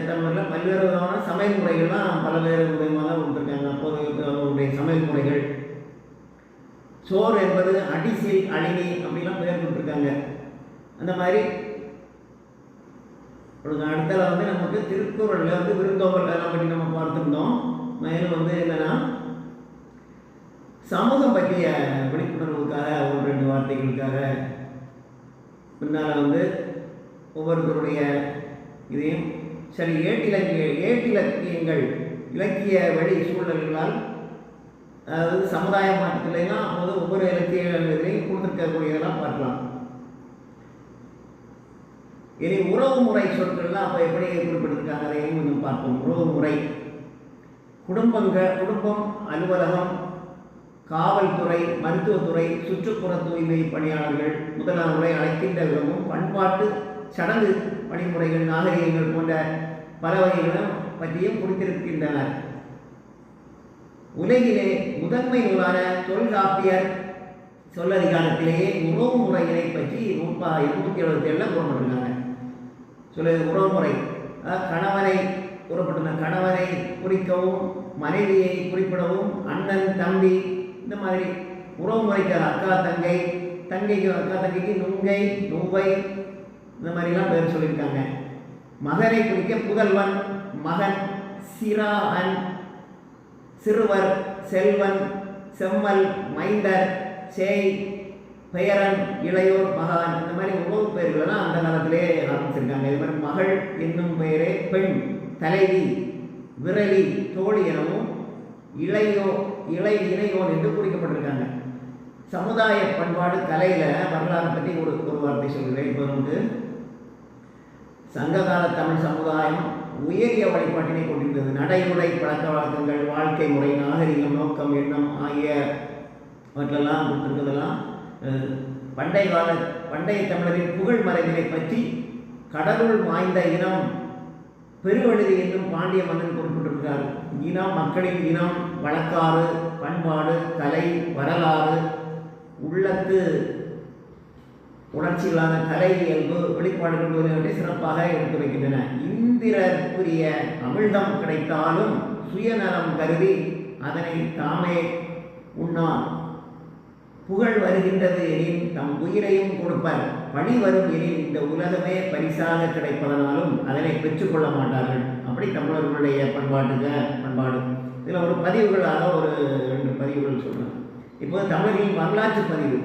தமிழில் பல்வேறு விதமான சமையல் முறைகள்லாம் பல்வேறு விதமாக தான் கொடுத்துருக்காங்க. அப்போது அவருடைய சமையல் முறைகள், சோறு என்பது அடிசில் அழினி அப்படிலாம் பெயர் கொடுத்துருக்காங்க. அந்த மாதிரி அடுத்தல நமக்கு திருக்குறளில் விருந்தோம்பல் எல்லாம் பற்றி நம்ம பார்த்துருந்தோம். மேலும் என்னென்னா சமூகம் பற்றிய விழிப்புணர்வுக்காக ஒரு 2 வார்த்தைகளுக்காக பின்னால் ஒவ்வொருத்தருடைய இதையும் சரி ஏட்டிலக்கியங்கள் இலக்கிய வழி சூழல்களால், அதாவது சமுதாய மாற்றத்திலாம் அப்போது ஒவ்வொரு இலக்கியங்களையும் கொடுத்துருக்கக்கூடியதெல்லாம் பார்க்கலாம். இனி உறவு முறை சொற்கள்லாம் அப்போ எப்படி குறிப்பிட்டிருக்காங்க அதையும் கொஞ்சம் பார்ப்போம். உறவு முறை குடும்பம், அலுவலகம், காவல்துறை, மருத்துவத்துறை, சுற்றுப்புற தூய்மை பணியாளர்கள் முதலானவரை அழைக்கின்ற விதமும் பண்பாட்டு சடங்கு வழிமுறைகள், நாகரிகங்கள் போன்ற பல வகைகளும் பற்றியும் குறித்திருக்கின்றனர். உலகிலே முதன்மை நூலான தொல்காப்பியர் சொல்லதிகாரத்திலேயே உறவு முறைகளை பற்றி 277 கூறப்பட்டிருக்காங்க. உறவு முறை கணவனை கூறப்பட்டுள்ள கணவனை குறிக்கவும், மனைவியை குறிப்பிடவும், அண்ணன் தம்பி, இந்த மாதிரி உறவு முறைக்கு அக்கா தங்கைக்கு நுங்கை, நுவை, இந்த மாதிரிலாம் பேர் சொல்லியிருக்காங்க. மகனை குறிக்க புதல்வன், மகன், சிறான், சிறுவர், செல்வன், செம்மல், மைந்தர், சேய், பெயரன், இளையோர், மகான், இந்த மாதிரி உறவு பெயர்களெல்லாம் அந்த காலத்திலே ஆரம்பிச்சிருக்காங்க. இது மாதிரி மகள் என்னும் பெயரே பெண், தலைவி, விரலி, தோழி எனவும் இணையோன் என்று குறிக்கப்பட்டிருக்காங்க. சமுதாய பண்பாடு கலையில் வரலாறு பற்றி ஒரு வார்த்தை சொல்கிறேன். இப்போ சங்ககால தமிழ் சமுதாயம் உயரிய வழிபாட்டினை கொண்டிருந்தது. நடைமுறை பழக்க வழக்கங்கள், வாழ்க்கை முறை, நாகரிகம், நோக்கம், எண்ணம் ஆகியவற்றெல்லாம் கொடுத்துருக்கிறதெல்லாம் பண்டைய தமிழரின் புகழ் மறைவினை பற்றி கடவுள் வாய்ந்த இனம் பெருவழுதி என்றும் பாண்டிய மன்னன் குறிப்பிட்டிருக்கிறார். இனம், மக்களின் இனம், வழக்காறு, பண்பாடு, கலை, வரலாறு, உள்ளத்து உணர்ச்சிகளான கலை இயல்பு வெளிப்பாடுகள் முதலியவற்றை சிறப்பாக எடுத்துரைக்கின்றன. இந்திரக்குரிய அமிழ்தம் கிடைத்தாலும் சுயநலம் கருதி அதனை தாமே உண்ணார். புகழ் வருகின்றது எனின் தம் உயிரையும் கொடுப்பர். பழி வரும் எனில் இந்த உலகமே பரிசாக கிடைப்பதனாலும் அதனை பெற்றுக்கொள்ள மாட்டார்கள். அப்படி தமிழர்களுடைய பண்பாடு. இதில் ஒரு பதிவுகளாக ஒரு 2 பதிவுகள் சொல்கிறேன். இப்போது தமிழர்களின் வரலாற்று பதிவு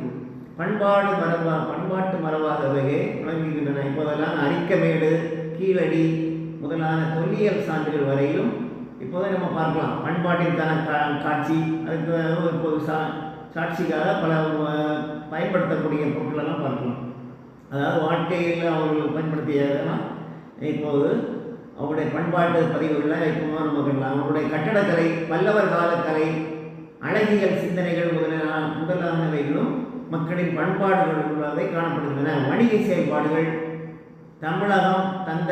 பண்பாட்டு மரபாகவே விளங்குகின்றன. இப்போதெல்லாம் அரிக்கமேடு, கீழடி முதலான தொல்லியல் சான்றுகள் வரையிலும் இப்போதை நம்ம பார்க்கலாம். பண்பாட்டிற்கான காட்சி, அதுக்கு இப்போது சாட்சிக்காக பல பயன்படுத்தக்கூடிய பொருட்களெல்லாம் பார்க்கலாம். அதாவது வாழ்க்கையில் அவர்கள் பயன்படுத்தியதெல்லாம் இப்போது அவருடைய பண்பாட்டு பதிவுகளில் இப்போ நம்ம கண்டலாம். அவருடைய கட்டடக்கலை, பல்லவர் கால கலை, அழகியல் சிந்தனைகள் முதலானவைகளும் மக்களின் பண்பாடுகளை காணப்படுகின்றன. வணிக செயல்பாடுகள், தமிழகம் தந்த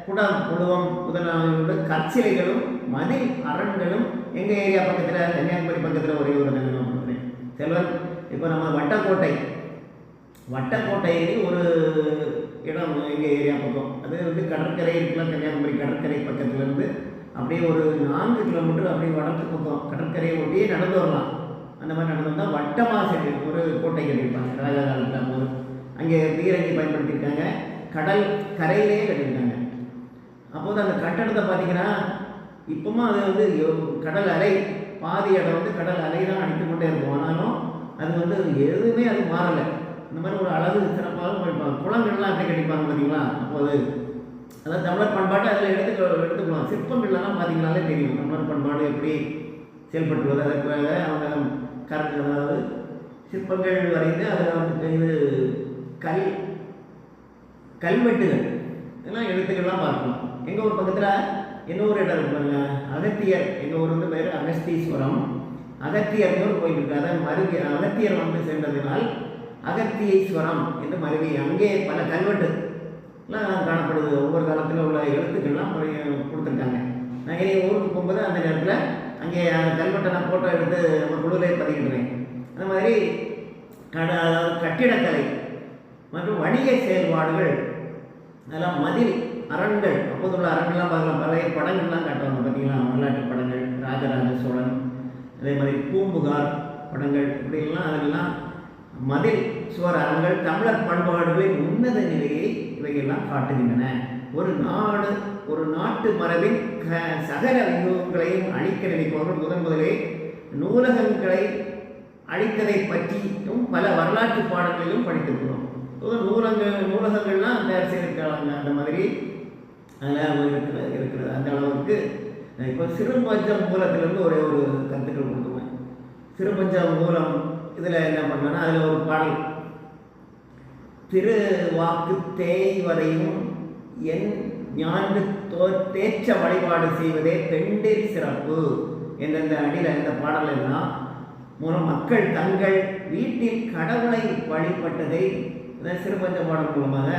குடமுழுவம் முதலான கற்சிலைகளும் மதில் அரண்களும் எங்கள் ஏரியா பக்கத்தில், கன்னியாகுமரி பக்கத்தில் ஒரே ஒரு நினைவு செல்வன். இப்போ நம்ம வட்டக்கோட்டையில் ஒரு இடம் எங்கள் ஏரியா பக்கம், அது கடற்கரை இருக்கலாம். கன்னியாகுமரி கடற்கரை பக்கத்துலேருந்து அப்படியே ஒரு 4 கிலோமீட்டர் அப்படியே வடக்கு பக்கம் கடற்கரையை ஒட்டியே நடந்து வரலாம். அந்த மாதிரி நடந்து வந்தால் வட்டமாக சென்று ஒரு கோட்டை கட்டியிருப்பாங்க. ராஜா காலத்தில் போது அங்கே பீரங்கி பயன்படுத்தியிருக்காங்க. கடல் கரையிலேயே கட்டியிருக்காங்க. அப்போது அந்த கட்டடத்தை பார்த்தீங்கன்னா இப்போவும் அது கடல் அலை, பாதி இடம் கடல் அலை தான் அடித்து கொண்டே இருக்கும். ஆனாலும் அது எதுவுமே அது மாறலை. இந்த மாதிரி ஒரு அழகு சிறப்பாக படிப்பாங்க. குளங்கள்லாம் அப்படி கட்டிப்பாங்க பார்த்தீங்களா. அப்போது அதாவது தமிழர் பண்பாடு அதில் எடுத்துக்கலாம். சிற்பங்கள்லாம் பார்த்தீங்கன்னாலே தெரியும் தமிழர் பண்பாடு எப்படி செயல்பட்டுள்ளது. அதற்காக அவங்க அதாவது சிற்பங்கள் வரைந்து அதில் கல்வெட்டுகள் இதெல்லாம் எழுத்துக்கள்லாம் பார்க்கலாம். எங்கள் ஊர் பக்கத்தில் இன்னொரு இடம் இருப்பாங்க, அகத்தியர். எங்கள் ஊர் பேர் அகஸ்தீஸ்வரம். அகத்தியர்னு ஒரு கோயில் இருக்குது. அதை அகத்தியர் சென்றதினால் அகத்தியீஸ்வரம் என்று மருவி அங்கே பல கல்வெட்டுலாம் காணப்படுது. ஒவ்வொரு காலத்தில் உள்ள எழுத்துக்கள்லாம் கொடுத்துருக்காங்க. நான் இனி ஊருக்கு போகும்போது அந்த நேரத்தில் அங்கே அந்த கல்வெட்டை நான் ஃபோட்டோ எடுத்து நம்ம குழுவிலே பதிக்கின்றேன். அந்த மாதிரி கட்டிடக்கலை மற்றும் வணிக செயல்பாடுகள், அதெல்லாம் மதில் அரண்கள், அப்போது உள்ள அரண்கள்லாம் பார்க்கலாம். பழைய படங்கள்லாம் காட்டுவாங்க பார்த்தீங்களா, வரலாற்று படங்கள், ராஜராஜ சோழன், அதே மாதிரி பூம்புகார் படங்கள், இப்படிலாம் அதெல்லாம் மதில் சுவர் அரண்கள் தமிழர் பண்பாடுகளின் உன்னத நிலையை இவையெல்லாம் காட்டுகின்றன. ஒரு நாட்டு மரபின் சகல வியூகங்களையும் அழிக்க நினைப்பவர்கள் முதலே நூலகங்களை அழித்ததை பற்றியும் பல வரலாற்று பாடங்களிலும் படித்திருக்கிறோம். நூலகங்கள்லாம் தயார் செய்திருக்கிறாங்க. அந்த மாதிரி அதெல்லாம் இருக்கிறது. அந்த அளவுக்கு இப்போ சிறுபஞ்ச மூலத்திலேருந்து ஒரு கருத்துக்கள் கொடுத்துருவேன். சிறுபஞ்ச மூலம் இதில் என்ன பண்ணேன்னா, அதில் ஒரு பாடல், திருவாக்கு தேய்வதையும் என் ஞாண்டு தேற்ற வழிபாடு செய்வதே பெண்டில் சிறப்பு என்ற இந்த அடியில் இந்த பாடலெல்லாம் மூலம் மக்கள் தங்கள் வீட்டில் கடவுளை வழிபட்டதை சிறுபஞ்ச பாடல் மூலமாக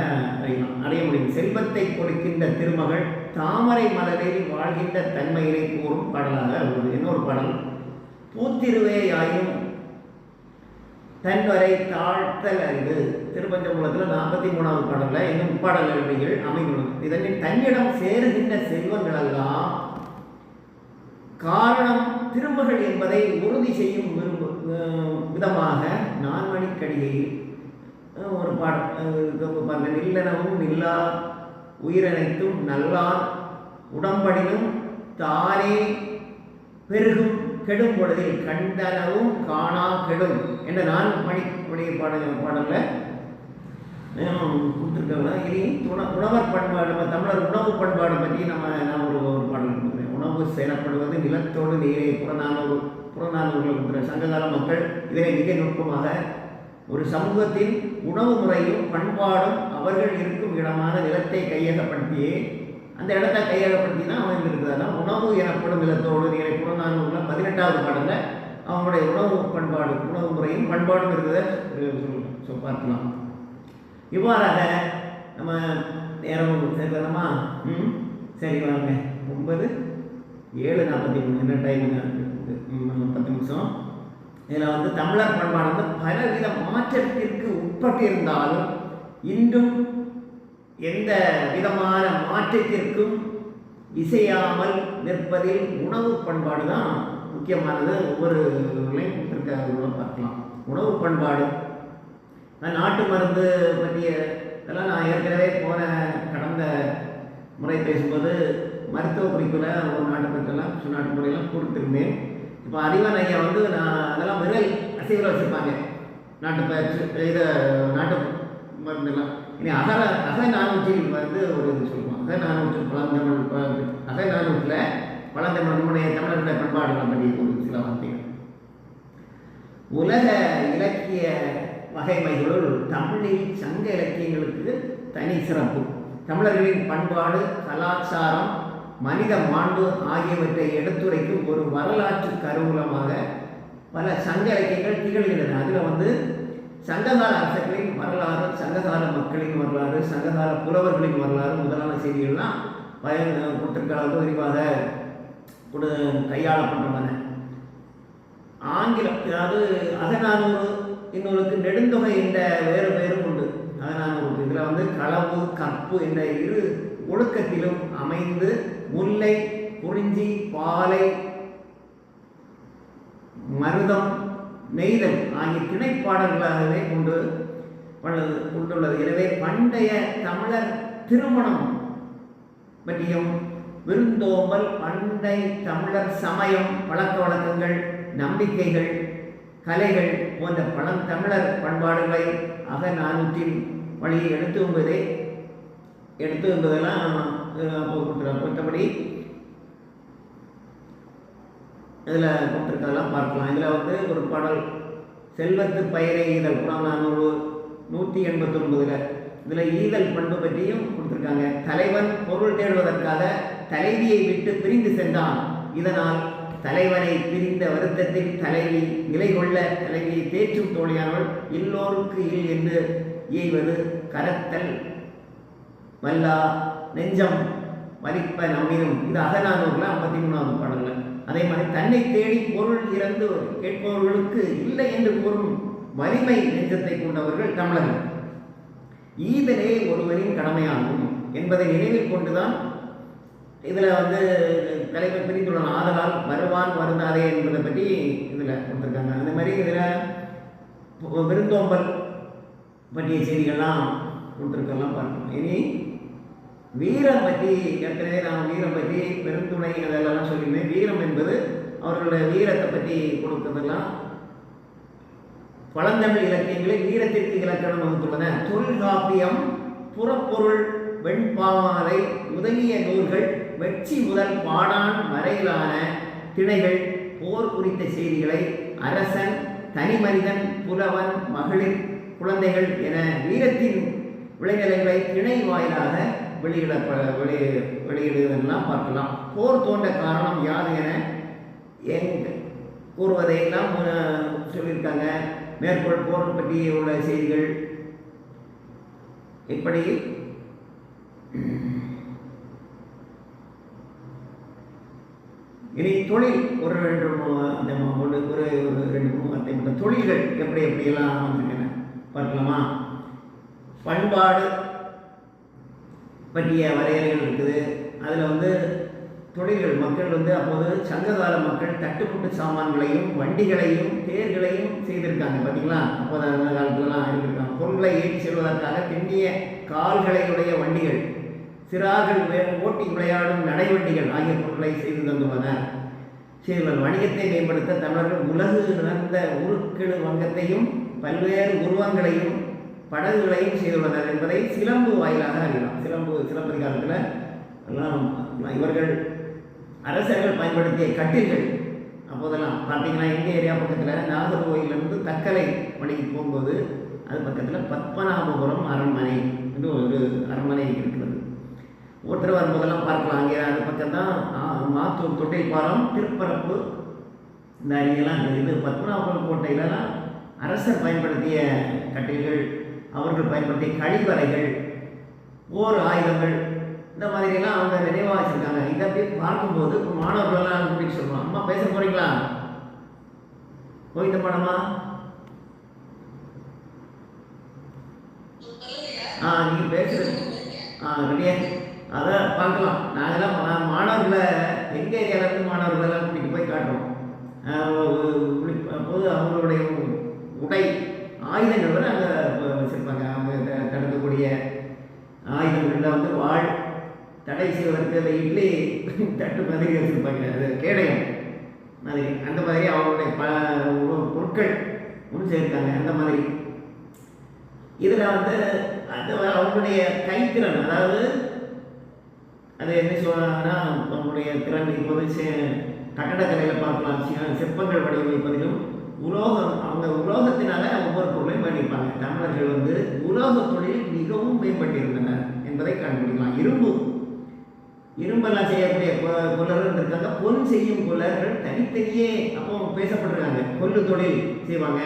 அடைய முடியும். செல்வத்தை கொடுக்கின்ற திருமகள் தாமரை மலரில் வாழ்கின்ற தன்மையினை கூறும் பாடலாக உள்ளது. இன்னொரு பாடல், பூத்திருவேயாயும் தன்வரை தாழ்த்தல் அறிவு. திருப்பஞ்சமூலத்தில் 43வது பாடலில் இன்னும் முப்பாடல் எழுதிகள் அமைந்துள்ளது. இதனில் தன்னிடம் சேருகின்ற செல்வங்களெல்லாம் காரணம் திருமகள் என்பதை உறுதி செய்யும் விதமாக 4 மணிக்கடிகையில் ஒரு பாடல், நில்லனவும் நில்லா உயிரனைத்தும் நல்லார் உடம்படினும் தானே பெருகும் கெடும் பொழுதில் கண்டனவும் காணா கெடும் என்ற 4 மணிக்குடைய பாடலில் கொடுத்துருக்காங்க. இனி உணவர் பண்பாடு, நம்ம தமிழர் உணவு பண்பாடு பற்றி நான் ஒரு பாடல் கொடுக்குறேன். உணவு செயல்படுவது நிலத்தோடு நீரை புறநானூர்கள் கொடுக்குற சங்ககால மக்கள் இதனை மிக நுட்பமாக ஒரு சமூகத்தின் உணவு முறையும் பண்பாடும் அவர்கள் இருக்கும் இடமான நிலத்தை கையகப்படுத்தியே அந்த இடத்தை கையகப்படுத்தி தான் அமைந்திருக்கிறாங்க. உணவு எனப்படும் நிலத்தோடு நீரை புறநானூர்கள் 18வது பாடலில் அவங்களுடைய உணவு முறையும் பண்பாடும் இருக்கிறத பார்க்கலாம். இவ்வாறாக நம்ம நேரம் சேர்க்கலாமா? சரி வாங்க. 9:07:43 என்ன டைம்? 10 நிமிஷம். இதில் வந்து தமிழர் பண்பாடு பலவித மாற்றத்திற்கு உட்பட்டிருந்தாலும் இன்றும் எந்த விதமான மாற்றத்திற்கும் இசையாமல் நிற்பதில் உணவு பண்பாடு தான் முக்கியமானது. ஒவ்வொரு பார்க்கலாம். உணவு பண்பாடு, நாட்டு மருந்து பற்றிய இதெல்லாம் நான் ஏற்கனவே கடந்த முறை பேசும்போது மருத்துவ குறிப்பில் ஒரு நாட்டு மருத்துவெல்லாம் நாட்டு முறையெல்லாம் கொடுத்துருந்தேன். இப்போ அறிவன் ஐயா வந்து நான் அதெல்லாம் விரல் அசைவில் வச்சுருப்பாங்க இதை நாட்டு மருந்துலாம். இனி அகநானூற்றில் வந்து ஒரு இது சொல்லுவோம். அகநானூற்றில் பழந்தமிழ் நம்முடைய தமிழர்களுடைய பண்பாடுகளை பற்றி ஒரு சில வார்த்தைகள். உலக இலக்கிய வகைமைகளுள் தமிழில் சங்க இலக்கியங்களுக்கு தனி சிறப்பு. தமிழர்களின் பண்பாடு, கலாச்சாரம், மனித மாண்பு ஆகியவற்றை எடுத்துரைக்கும் ஒரு வரலாற்று கருவூலமாக பல சங்க இலக்கியங்கள் திகழ்கின்றன. அதில் வந்து சங்ககால அரசர்களின் வரலாறு, சங்ககால மக்களின் வரலாறு, சங்ககால புலவர்களின் வரலாறு முதலான செய்திகள்லாம் கொடுத்திருக்கிறது விரிவாக கையாளப்பட்டுள்ளன. ஆங்கிலம், அதாவது அகநானூறு இன்னொருக்கு நெடுந்தொகை என்ற வேறு உண்டு. அகநானூறு இதில் வந்து களவு, கற்பு என்ற இரு ஒழுக்கத்திலும் அமைந்து முல்லை, குறிஞ்சி, பாலை, மருதம், நெய்தல் ஆகிய திணைப்பாடல்களாகவே கொண்டுள்ளது. எனவே பண்டைய தமிழர் திருமணம் பற்றியும் விருந்தோம்பல், பண்டை தமிழர் சமயம், பழக்க வழக்கங்கள், நம்பிக்கைகள், கலைகள் போன்ற பழந்தமிழர் பண்பாடுகளை அகநானூற்றின் வழியை எடுத்து என்பதெல்லாம் மற்றபடி இதில் கொடுத்துருக்கதெல்லாம் பார்க்கலாம். இதில் வந்து ஒரு பாடல் செல்வத்து பயிரை ஈதல், புறநானூறு 189. இதில் ஈதல் பண்பு பற்றியும் கொடுத்துருக்காங்க. தலைவன் பொருள் தேடுவதற்காக தலைவியை விட்டு பிரிந்து சென்றான். இதனால் தலைவனை பிரிந்த வருத்தத்தில் தலைவி நிலை கொள்ள தலைவியை தேற்றும் தோழியானவள் எல்லோருக்கு இல் என்று இயைவது கரத்தல் வல்லா நெஞ்சம் வலிப்ப நம்மினும். இது அகநானூறுல 53வது பாடல்ல. அதே மாதிரி தன்னை தேடி பொருள் இறந்து கேட்பவர்களுக்கு இல்லை என்று கூறும் வலிமை நெஞ்சத்தை கொண்டவர்கள் தமிழர்கள். ஈதலே ஒருவரின் கடமையாகும் என்பதை நினைவில் கொண்டுதான் இதில் வந்து தலைவர் பிரிந்துள்ளன. ஆதலால் வருவான் வருந்தாதே என்பதை பற்றி இதில் கொடுத்துருக்காங்க. அந்த மாதிரி இதில் விருந்தோம்பல் பற்றிய செய்திகள்லாம் கொடுத்துருக்கெல்லாம் பார்க்கணும். இனி வீரம் பற்றி ஏற்கனவே நான் வீரம் பற்றி பெருந்துணை அதெல்லாம் சொல்லியிருந்தேன். வீரம் என்பது அவர்களுடைய வீரத்தை பற்றி கொடுக்கறதெல்லாம் பழந்தமிழ் இலக்கியங்களில் வீரத்திற்கு இலக்கணம் வகுத்துள்ளன. தொல்காப்பியம், புறப்பொருள், வெண்பாமாலை முதலிய நூல்கள் வெற்றி முதல் பாடான் வரையிலான திணைகள் போர் குறித்த செய்திகளை அரசன், தனி மனிதன், புலவன், மகளிர், குழந்தைகள் என வீரத்தின் விளைநிலைகளை திணை வாயிலாக வெளியிடுவதெல்லாம் பார்க்கலாம். போர் தோன்ற காரணம் யாது என கூறுவதையெல்லாம் சொல்லியிருக்காங்க. மேற்கோள் போர் பற்றி உள்ள செய்திகள் இப்படி இனி தொழில் ஒரு 2-3 வார்த்தை தொழில்கள் எப்படியெல்லாம் வந்திருக்கேன் பார்க்கலாமா? பண்பாடு பற்றிய வரையறைகள் இருக்குது. அதில் வந்து தொழில்கள் மக்கள் வந்து அப்போது சங்ககால மக்கள் தட்டுப்புட்டு சாமான்களையும் வண்டிகளையும் தேர்களையும் செய்திருக்காங்க. பார்த்தீங்களா? அப்போது அந்த காலத்துலலாம் இருந்திருக்காங்க. பொருட்களை ஏற்றி செல்வதற்காக தென்னிய கால்களையுடைய வண்டிகள், சிறார்கள் ஓட்டி விளையாடும் நடைவண்டிகள் ஆகிய பொருட்களை செய்து தந்துள்ளனர். வணிகத்தை மேம்படுத்த தமிழர்கள் உலகு நிறந்த உருக்கெழு வங்கத்தையும் பல்வேறு உருவங்களையும் படகுகளையும் செய்துள்ளனர் என்பதை சிலம்பு வாயிலாக அறியலாம். சிலப்பதிகாரத்தில் எல்லாம் இவர்கள் அரசர்கள் பயன்படுத்திய கட்டில்கள் அப்போதெல்லாம் பார்த்தீங்கன்னா எங்கள் ஏரியா பக்கத்தில் நாகர்கோயிலிருந்து தக்கலை வழிக்கு போகும்போது அது பக்கத்தில் பத்மநாபபுரம் அரண்மனை என்று ஒரு அரண்மனை இருக்கிறது. ஒருத்தர் வரும்போதெல்லாம் பார்க்கலாம். அங்கே அது பக்கம்தான் மாத்தூர் தொட்டில்பாலம், திருப்பரப்பு, இந்த அருகெல்லாம் இது பத்மநாபபுரம் கோட்டையிலலாம் அரசர் பயன்படுத்திய கட்டில்கள் அவர்கள் பயன்படுத்திய கழிவறைகள், போர் ஆயுதங்கள், இந்த மாதிரியெல்லாம் அவங்க நினைவாக வச்சுருக்காங்க. இதை அப்படியே பார்க்கும்போது மாணவர்களெல்லாம் கூட்டிகிட்டு சொல்லுவோம், அம்மா பேச போகிறீங்களா? போயிட்ட படமா? நீங்கள் பேசுகிறது ரெடியாக அதை பார்க்கலாம். நாங்கள்லாம் மாணவர்களை எங்கள் ஏரியாவிலேருந்து மாணவர்களெல்லாம் கூட்டிகிட்டு போய் காட்டுறோம். அப்போது அவங்களுடைய உடை ஆயுதங்கள் வரை அங்கே வச்சுருப்பாங்க. அவங்க தடுக்கக்கூடிய ஆயுதங்களில் வந்து வாழ், தடை செய்வதற்கு அந்த இட்லி தட்டு மாதிரி வச்சுருப்பாங்க, அது கேடயம் மாதிரி. அந்த மாதிரி அவங்களுடைய பொருட்கள் ஒன்று சேர்த்தாங்க. அந்த மாதிரி இதில் வந்து அந்த அவங்களுடைய கைத்திறன், அதாவது அது என்ன சொல்கிறாங்கன்னா அவங்களுடைய திறன் இப்போது கட்டடக்கலையில் பார்க்கலாம். சிற்பங்கள் வடிவமைப்பதிலும் உலோகம், அவங்க உலோகத்தினால ஒவ்வொரு பொருளையும் பண்ணியிருப்பாங்க. தமிழர்கள் வந்து உலோக தொழில் மிகவும் மேம்பட்டிருந்தனர் என்பதை கண்டுபிடிக்கலாம். இரும்பெல்லாம் செய்யக்கூடிய கொல்லர்கள் இருக்காங்க. பொன் செய்யும் கொல்லர்கள் தனித்தனியே அப்போ பேசப்பட்டிருக்காங்க. கொல்லு தொழில் செய்வாங்க,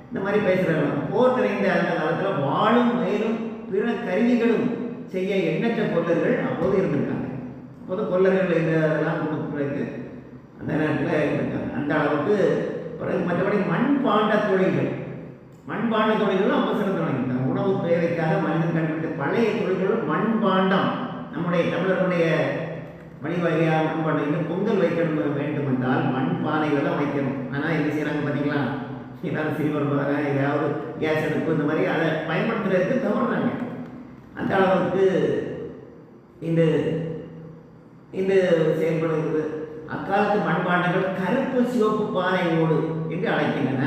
இந்த மாதிரி பேசுகிறாங்க. போர் நிறைந்த அந்த காலத்தில் வாழும் மேலும் பிற கருவிகளும் செய்ய எண்ணற்ற கொல்லர்கள் அப்போது இருந்திருக்காங்க. அப்போது கொல்லர்கள் இதெல்லாம் கொடுக்குறதுக்கு அந்த நேரத்தில் இருந்திருக்காங்க. அந்த அளவுக்கு மற்றபடி மண்பாண்ட தொழில்கள் ரொம்ப சிறந்து வாங்கியிருக்காங்க. உணவு தேவைக்காக மனிதன் கண்டுபிடித்த பழைய தொழில்களும் மண்பாண்டம். நம்முடைய தமிழர்களுடைய வழிவகையாக மண்பாண்டம். இன்னும் பொங்கல் வைக்கணும் வேண்டும் என்றால் மண் பானையில் தான் வைக்கணும். ஆனால் என்ன செய்கிறாங்க பார்த்தீங்களா? ஏதாவது சிறுவர் ஏதாவது கேஸ் அடுப்பு இந்த மாதிரி அதை பயன்படுத்துறதுக்கு தவறுறாங்க. அந்த அளவுக்கு இந்த செயல்படுகிறது. அக்காலத்து மண்பாண்டங்கள் கருப்பு சிவப்பு பானை ஓடு என்று அழைக்கின்றன.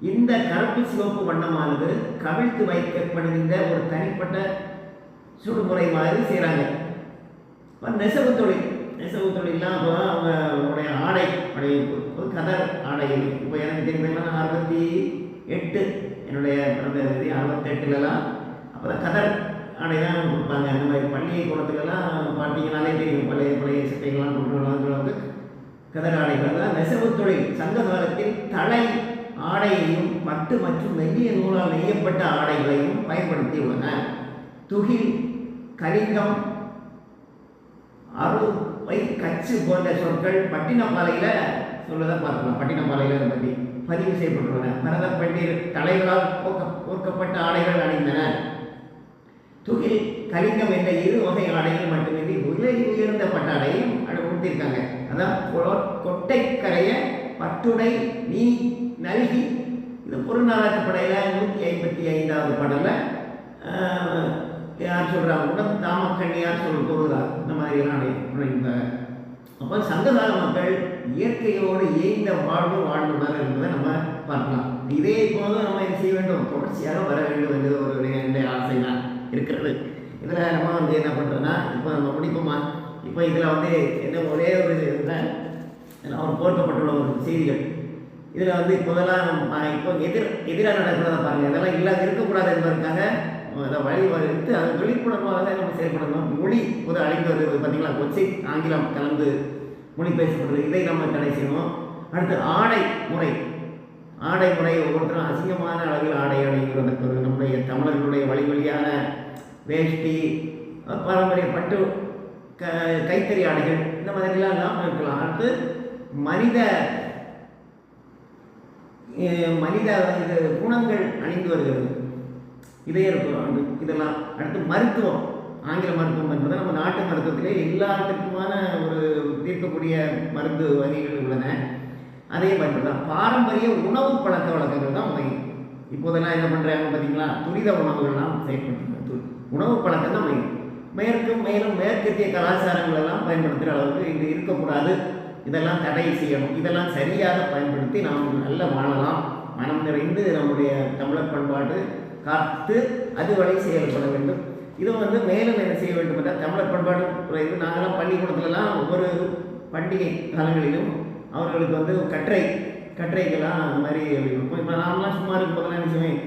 இந்த கருப்பு சிவப்பு வண்ணமானது கவிழ்த்து வைக்கப்படுகின்ற ஒரு தனிப்பட்ட சுடுமுறை மாதிரி செய்கிறாங்க. நெசவு தொழிலாம் இப்போ அவங்களுடைய ஆடை கதர் ஆடை. இப்போ எனக்கு தெரியுமா, 68 என்னுடைய பிறந்த 68லலாம் அப்போ தான் கதர் ஆடை தான் கொடுப்பாங்க. அந்த மாதிரி பள்ளியை குளத்துலலாம் பார்த்தீங்கன்னாலே தெரியும், பழைய சட்டைகள்லாம் கொடுக்குறவங்க கதர் ஆடைகள் தான் நெசவு தொழில். சங்க காலத்தில் தலை ஆடையையும் பட்டு மற்றும் மெல்லிய நூலால் நெய்யப்பட்ட ஆடைகளையும் பயன்படுத்தியுள்ளன. துகில், கலிங்கம், அறுவை, கச்சு போன்ற சொற்கள் பட்டினப்பாலையில் சொல்லதான் பார்க்கலாம். பட்டினப்பாலையில் அதை பற்றி பதிவு செய்யப்பட்டுள்ளன. பரத பண்டிர் தலைகளால் கோர்க்கப்பட்ட ஆடைகள் அணிந்தன. துகில், கலிங்கம் என்ற 2 வகை ஆடைகள் மட்டுமின்றி விலை உயர்ந்த பட்டாடையும் கொடுத்திருக்காங்க. அதான் கொட்டைக்கரைய பட்டுடை நீ நல்கி. இது பொருளாதார படையில் 155வது பாடலில் யார் சொல்கிறாங்க, உடன் தாமக்கண்ணியார் பொருளார் இந்த மாதிரியெல்லாம் அடைந்தாங்க. அப்போ சங்ககால மக்கள் இயற்கையோடு ஏய்ந்த வாழ்ந்தனர் என்பதை நம்ம பார்க்கலாம். இதே போது நம்ம என்ன செய்ய வேண்டும், தொடர்ச்சியாக வர வேண்டும் என்று ஒரு என்னுடைய ஆசை தான் இருக்கிறது. இதில் நம்ம வந்து என்ன பண்ணுறோன்னா, இப்போ நம்ம முடிப்போமா? இப்போ இதில் வந்து என்ன ஒரே ஒரு இதில் அவர் போர்க்கப்பட்டுள்ள ஒரு செய்திகள். இதில் வந்து இப்போதெல்லாம் இப்போ எதிராக நடக்கிறத பாருங்கள். இதெல்லாம் இல்லாத இருக்கக்கூடாது என்பதற்காக அதை வழிவகுத்து அது விழிப்புணர்வாக நம்ம செயல்படணும். மொழி ஒரு அழிந்து வருது பார்த்தீங்களா, கொச்சை ஆங்கிலம் கலந்து மொழி பேசப்படுறது, இதை நம்ம தடை செய்யணும். அடுத்து ஆடை முறை ஒவ்வொருத்தரும் அசிங்கமான அளவில் ஆடை அணிகிறதுக்கு நம்முடைய தமிழர்களுடைய வழியான வேஷ்டி, பாரம்பரிய பட்டு, கைத்தறி ஆடைகள் இந்த மாதிரிலாம் இல்லாமல் இருக்கலாம். அடுத்து மனித குணங்கள் அணிந்து வருகிறது, இதே இருக்கும் இதெல்லாம். அடுத்து மருத்துவம், ஆங்கில மருத்துவம் என்பது நம்ம நாட்டு மருத்துவத்திலே எல்லாத்துக்குமான ஒரு தீர்க்கக்கூடிய மருந்து வகைகள் உள்ளன. அதே மாதிரி தான் பாரம்பரிய உணவு பழக்க வழக்கங்கள் தான் மையம். இப்போதெல்லாம் என்ன பண்ணுறாங்க பார்த்தீங்களா, துரித உணவுகள்லாம் செயல்படுத்துறாங்க. உணவு பழக்கம் தான் மையம். மேலும் மேற்கத்திய கலாச்சாரங்கள் எல்லாம் பயன்படுத்துகிற அளவுக்கு இது இருக்கக்கூடாது. இதெல்லாம் தடை செய்யணும். இதெல்லாம் சரியாக பயன்படுத்தி நாம் நல்ல வாழலாம். மனம் நிறைந்து நம்முடைய தமிழர் பண்பாடு காத்து அது வழி செயல்பட வேண்டும். இது வந்து மேலும் என்ன செய்ய வேண்டும் என்றால், தமிழர் பண்பாடு குறைவு. நாங்களாம் பள்ளிக்கூடத்துலலாம் ஒவ்வொரு பண்டிகை காலங்களிலும் அவர்களுக்கு வந்து கட்டுரைகள்லாம் அந்த மாதிரி இருக்கும். இப்போ நாமெல்லாம் சும்மா இருக்கும்போதெல்லாம் நினைச்சுவேன்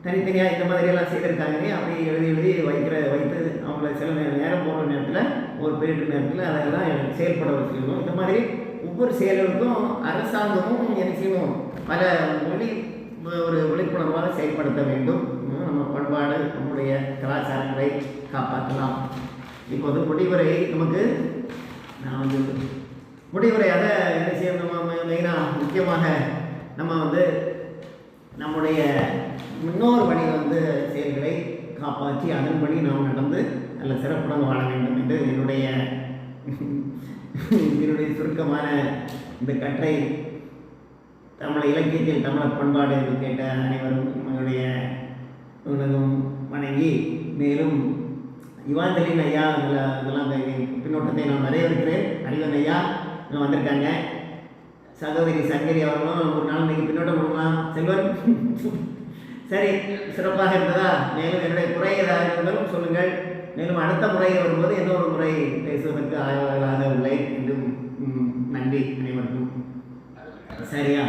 தனித்தனியாக இந்த மாதிரியெல்லாம் செய்திருக்காங்கன்னே அப்படி எழுதி வைத்து அவங்கள சில நேரம் போகிற நேரத்தில் ஒரு பீரியட் நேரத்தில் அதெல்லாம் செயல்பட வச்சுக்கணும். இந்த மாதிரி ஒவ்வொரு செயல்களுக்கும் அரசாங்கமும் என்ன செய்யணும், பல ஒரு விழிப்புணர்வாக செயல்படுத்த வேண்டும். நம்ம பண்பாடு நம்முடைய கலாச்சாரங்களை காப்பாற்றலாம். இப்போது முடிவுரை நமக்கு நான் வந்து முடிவுரையாக என்ன செய்யணும், நம்ம மெயினாக முக்கியமாக நம்ம நம்முடைய முன்னோர் வழி செயல்களை காப்பாற்றி அதன்படி நாம் நடந்து நல்ல சிறப்புடன் வாழ வேண்டும் என்று என்னுடைய சுருக்கமான இந்த கற்றை தமிழ் இலக்கியத்தில் தமிழர் பண்பாடு என்று கேட்ட அனைவரும் உங்களுடைய உலகம் வணங்கி, மேலும் இவாஞ்சலின் ஐயா இதெல்லாம் பின்னோட்டத்தை நான் வரவேற்கிறேன். அறிவன் ஐயா வந்திருக்காங்க. சகோதரி சங்கரி அவர்களும் ஒரு நாள் நீங்கள் பின்னோட்டம் கொடுக்கலாம். செல்வன் சரி, சிறப்பாக இருந்ததா? மேலும் என்னுடைய குறை ஏதாவது இருந்தாலும் சொல்லுங்கள். மேலும் அடுத்த முறை வரும்போது இன்னொரு முறை பேசுவதற்கு ஆய்வாளராக உள்ளேன். என்றும் நன்றி அனைவருக்கும். சரியா?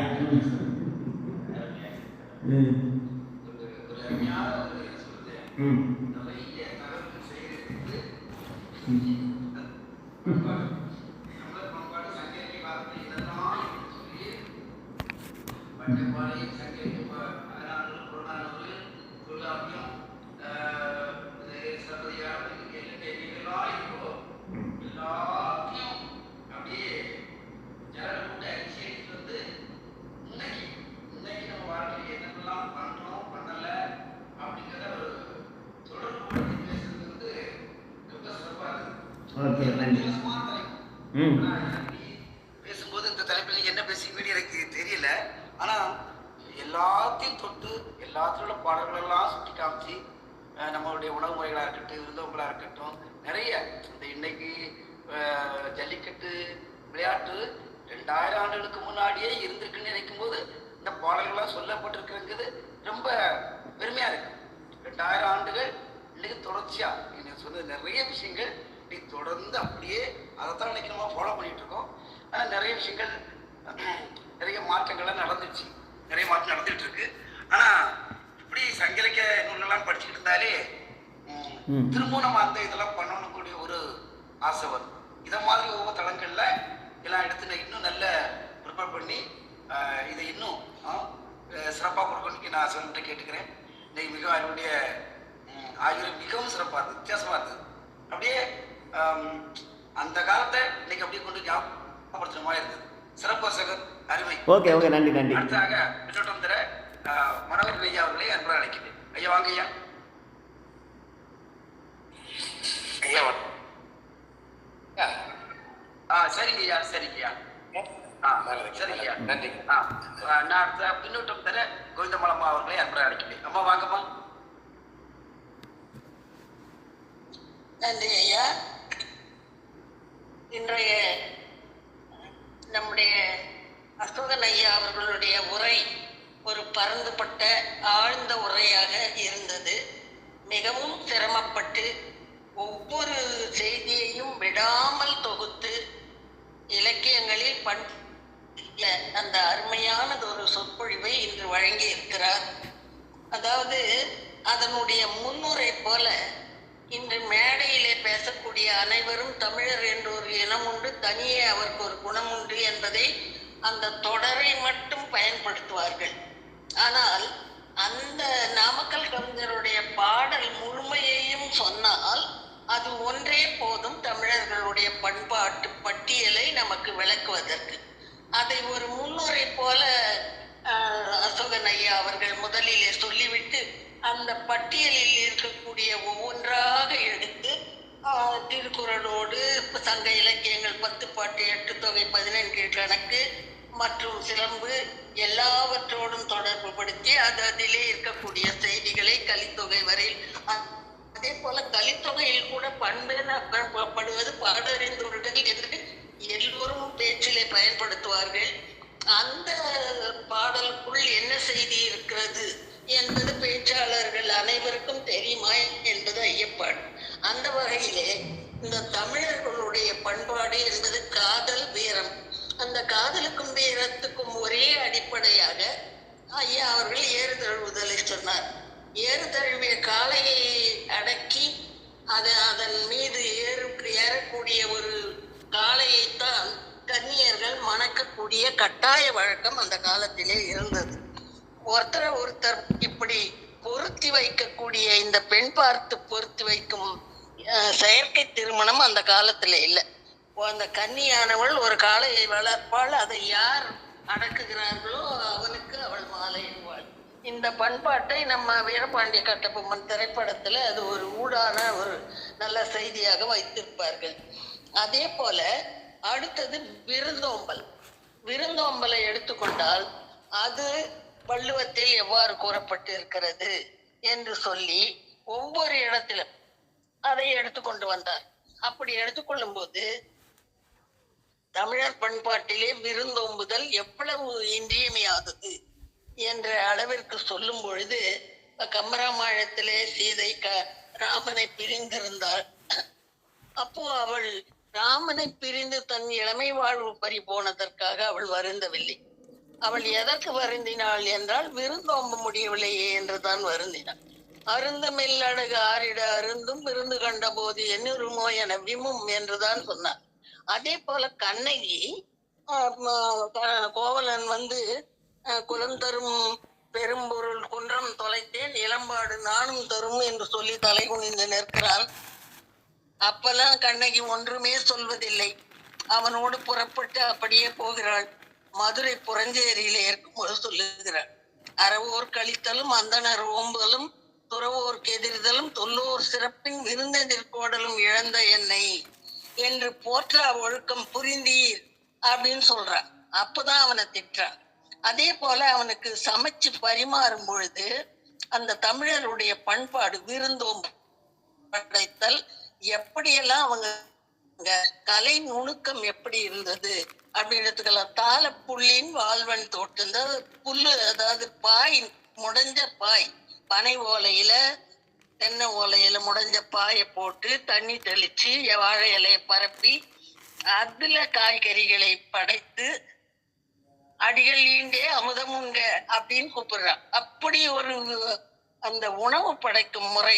பேசும்போது இந்த தலைப்பில் நீங்க என்ன பேசுவீங்கன்னு எனக்கு தெரியல. ஆனா எல்லாத்தையும் தொட்டு எல்லாத்திலுள்ள பாடல்கள் எல்லாம் சுட்டி காமிச்சு நம்மளுடைய உணவு முறைகளா இருக்கட்டும், விருந்தவங்களா இருக்கட்டும், நிறைய இந்த இன்னைக்கு ஜல்லிக்கட்டு விளையாட்டு 2000 ஆண்டுகளுக்கு முன்னாடியே இருந்திருக்குன்னு நினைக்கும் போது இந்த பாடல்கள்லாம் சொல்லப்பட்டிருக்குங்கிறது ரொம்ப பெருமையா இருக்கு. 2000 ஆண்டுகள் இன்னைக்கு தொடர்ச்சியா நீங்க சொன்னது நிறைய விஷயங்கள் தொடர்ந்து அப்படியே அதைத்தான் இன்னைக்கு நம்ம ஃபாலோ பண்ணிட்டு இருக்கோம். ஆனால் நிறைய விஷயங்கள் நிறைய மாற்றங்கள்லாம் நடந்துச்சு, நிறைய மாற்றம் நடந்துட்டு இருக்கு. ஆனால் இப்படி சங்கிலிக்க நூலெல்லாம் படிச்சுக்கிட்டு இருந்தாலே திரும்பவும் நம்ம அந்த இதெல்லாம் பண்ணணும் கூடிய ஒரு ஆசை வரும். இதை மாதிரி ஒவ்வொரு தளங்கள்ல எல்லாம் எடுத்து நான் இன்னும் நல்ல ப்ரிப்பேர் பண்ணி இதை இன்னும் சிறப்பாக கொடுக்கணும்னு நான் சொல்லிட்டு கேட்டுக்கிறேன். இன்னைக்கு மிக அவருடைய ஆய்வு மிகவும் சிறப்பாக இருந்தது, வித்தியாசமா இருந்தது. அப்படியே அந்த காலத்தை இன்னைக்கு அப்படியே கொண்டு ஞாபகப்படுத்துற மாதிரி இருந்தது. சிறப்பு சகர் அருமை. ஓகே ஓகே, நன்றி நன்றி. அடுத்தாக பின்னோட்டம் தர மனோகர் ஐயா அவர்களை அன்புடன் அழைக்கிறேன். ஐயா வாங்க ஐயா. ஐயா சரிங்க ஐயா, சரிங்க ஐயா. சரிங்க ஐயா, நன்றி. நான் அடுத்த பின்னோட்டம் தர கோவிந்தமலம்மா அவர்களை அன்புடன் அழைக்கிறேன். அம்மா வாங்கம்மா. நன்றி ஐயா. இன்றைய நம்முடைய அசோகன் ஐயா அவர்களுடைய உரை ஒரு பரந்துபட்ட ஆழ்ந்த உரையாக இருந்தது. மிகவும் சிரமப்பட்டு ஒவ்வொரு செய்தியையும் விடாமல் தொகுத்து இலக்கியங்களில் அந்த அருமையானது ஒரு சொற்பொழிவை இன்று வழங்கி இருக்கிறார். அதாவது அதனுடைய முன்னுரை போல இன்று மேடையிலே பேசக்கூடிய அனைவரும் தமிழர் என்று ஒரு இனம் உண்டு, தனியே அவருக்கு ஒரு குணம் உண்டு என்பதை அந்த தொடரை மட்டும் பயன்படுத்துவார்கள். ஆனால் அந்த நாமக்கல் கவிஞருடைய பாடல் முழுமையையும் சொன்னால் அது ஒன்றே போதும் தமிழர்களுடைய பண்பாட்டு பட்டியலை நமக்கு விளக்குவதற்கு. அதை ஒரு முன்னுரை போல அசோகன் ஐயா அவர்கள் முதலிலே சொல்லிவிட்டு அந்த பட்டியலில் இருக்கக்கூடிய ஒவ்வொன்றாக எடுத்து திருக்குறளோடு சங்க இலக்கியங்கள் 10 பாட்டு 8 தொகை 14 கணக்கு மற்றும் சிலம்பு எல்லாவற்றோடும் தொடர்பு படுத்தி அதிலே இருக்கக்கூடிய செய்திகளை கலித்தொகை வரையில், அதே போல கலித்தொகையில் கூட பண்பெனப்படுவது பாடறிந்துள்ளது என்று எல்லோரும் பேச்சிலே பயன்படுத்துவார்கள். அந்த பாடலுக்குள் என்ன செய்தி இருக்கிறது என்பது பேச்சாளர்கள் அனைவருக்கும் தெரியுமா என்பது ஐயப்பாடு. அந்த வகையிலே இந்த தமிழர்களுடைய பண்பாடு என்பது காதல், வீரம். அந்த காதலுக்கும் வீரத்துக்கும் ஒரே அடிப்படையாக ஐயா அவர்கள் ஏறு தழுவுதலை சொன்னார். ஏறு தழுவிய காளையை அடக்கி அதன் மீது ஏறக்கூடிய ஒரு காளையைத்தான் கன்னியர்கள் மணக்கக்கூடிய கட்டாய வழக்கம் அந்த காலத்திலே இருந்தது. ஒருத்தர் இப்படி பொருத்தி வைக்கக்கூடிய இந்த பெண் பார்த்து பொருத்தி வைக்கும் செயற்கை திருமணம் அந்த காலத்துல இல்லை. அந்த கன்னியானவள் ஒரு காலை வளர்ப்பாள், அதை யார் அடக்குகிறார்களோ அவனுக்கு அவள் மாலையிடுவாள். இந்த பண்பாட்டை நம்ம வீரபாண்டிய கட்டபொம்மன் திரைப்படத்துல அது ஒரு ஊடான ஒரு நல்ல செய்தியாக வைத்திருப்பார்கள். அதே போல அடுத்தது விருந்தோம்பல். விருந்தோம்பலை எடுத்துக்கொண்டால் அது வள்ளுவத்தில் எவ்வாறு கூறப்பட்டு இருக்கிறது என்று சொல்லி ஒவ்வொரு இடத்திலும் அதை எடுத்துக்கொண்டு வந்தார். அப்படி எடுத்துக்கொள்ளும் போது தமிழர் பண்பாட்டிலே விருந்தோம்புதல் எவ்வளவு இன்றியமையாதது என்ற அளவிற்கு சொல்லும் பொழுது, கம்பராமாயணத்திலே சீதை ராமனை பிரிந்திருந்தாள். அப்போ அவள் ராமனை பிரிந்து தன் இளமை வாழ்வு பறி போனதற்காக அவள் வருந்தவில்லை. அவள் எதற்கு வருந்தினாள் என்றால், விருந்தோம்ப முடியவில்லையே என்றுதான் வருந்தினாள். அருந்தமில் அழகு ஆரிட அருந்தும் விருந்து கண்ட போது என்னுருமோ என விமும் என்றுதான் சொன்னார். அதே போல கண்ணகி கோவலன் வந்து குலம் தரும் பெரும்பொருள் குன்றம் தொலைத்தேன் இளம்பாடு நானும் தரும் என்று சொல்லி தலை குனிந்து நிற்கிறான். அப்பெல்லாம் கண்ணகி ஒன்றுமே சொல்வதில்லை. அவனோடு புறப்பட்டு அப்படியே போகிறாள். மதுரை புறஞ்சேரியில இருக்கும்போது சொல்லுகிறாள், அறவோர் கழித்தலும் அந்தனர் ஓம்பலும் துறவோர்க்கு எதிர்தலும் தொல்லோர் சிறப்பின் விருந்தெதிர்கோடலும் இழந்த என்னை என்று போற்றா ஒழுக்கம் புரிந்தீர் அப்படின்னு சொல்றான். அப்பதான் அவனை திட்டுறான். அதே போல அவனுக்கு சமைச்சு பரிமாறும் பொழுது அந்த தமிழருடைய பண்பாடு விருந்தோம்பல் படைத்தல் எப்படியெல்லாம் அவங்க கலை நுணுக்கம் எப்படி இருந்தது அப்படின்றதுக்கெல்லாம் தாள புள்ளின் வாழ்வன் தோட்டம், புல்லு, அதாவது பாய், முடைஞ்ச பாய், பனை ஓலையில தென்னை ஓலையில முடைஞ்ச பாயை போட்டு தண்ணி தெளிச்சு வாழை இலையை பரப்பி அதுல காய்கறிகளை படைத்து அடிகள் ஈண்டே அமுதம் உண்க அப்படின்னு கூப்பிடுறான். அப்படி ஒரு அந்த உணவு படைக்கும் முறை,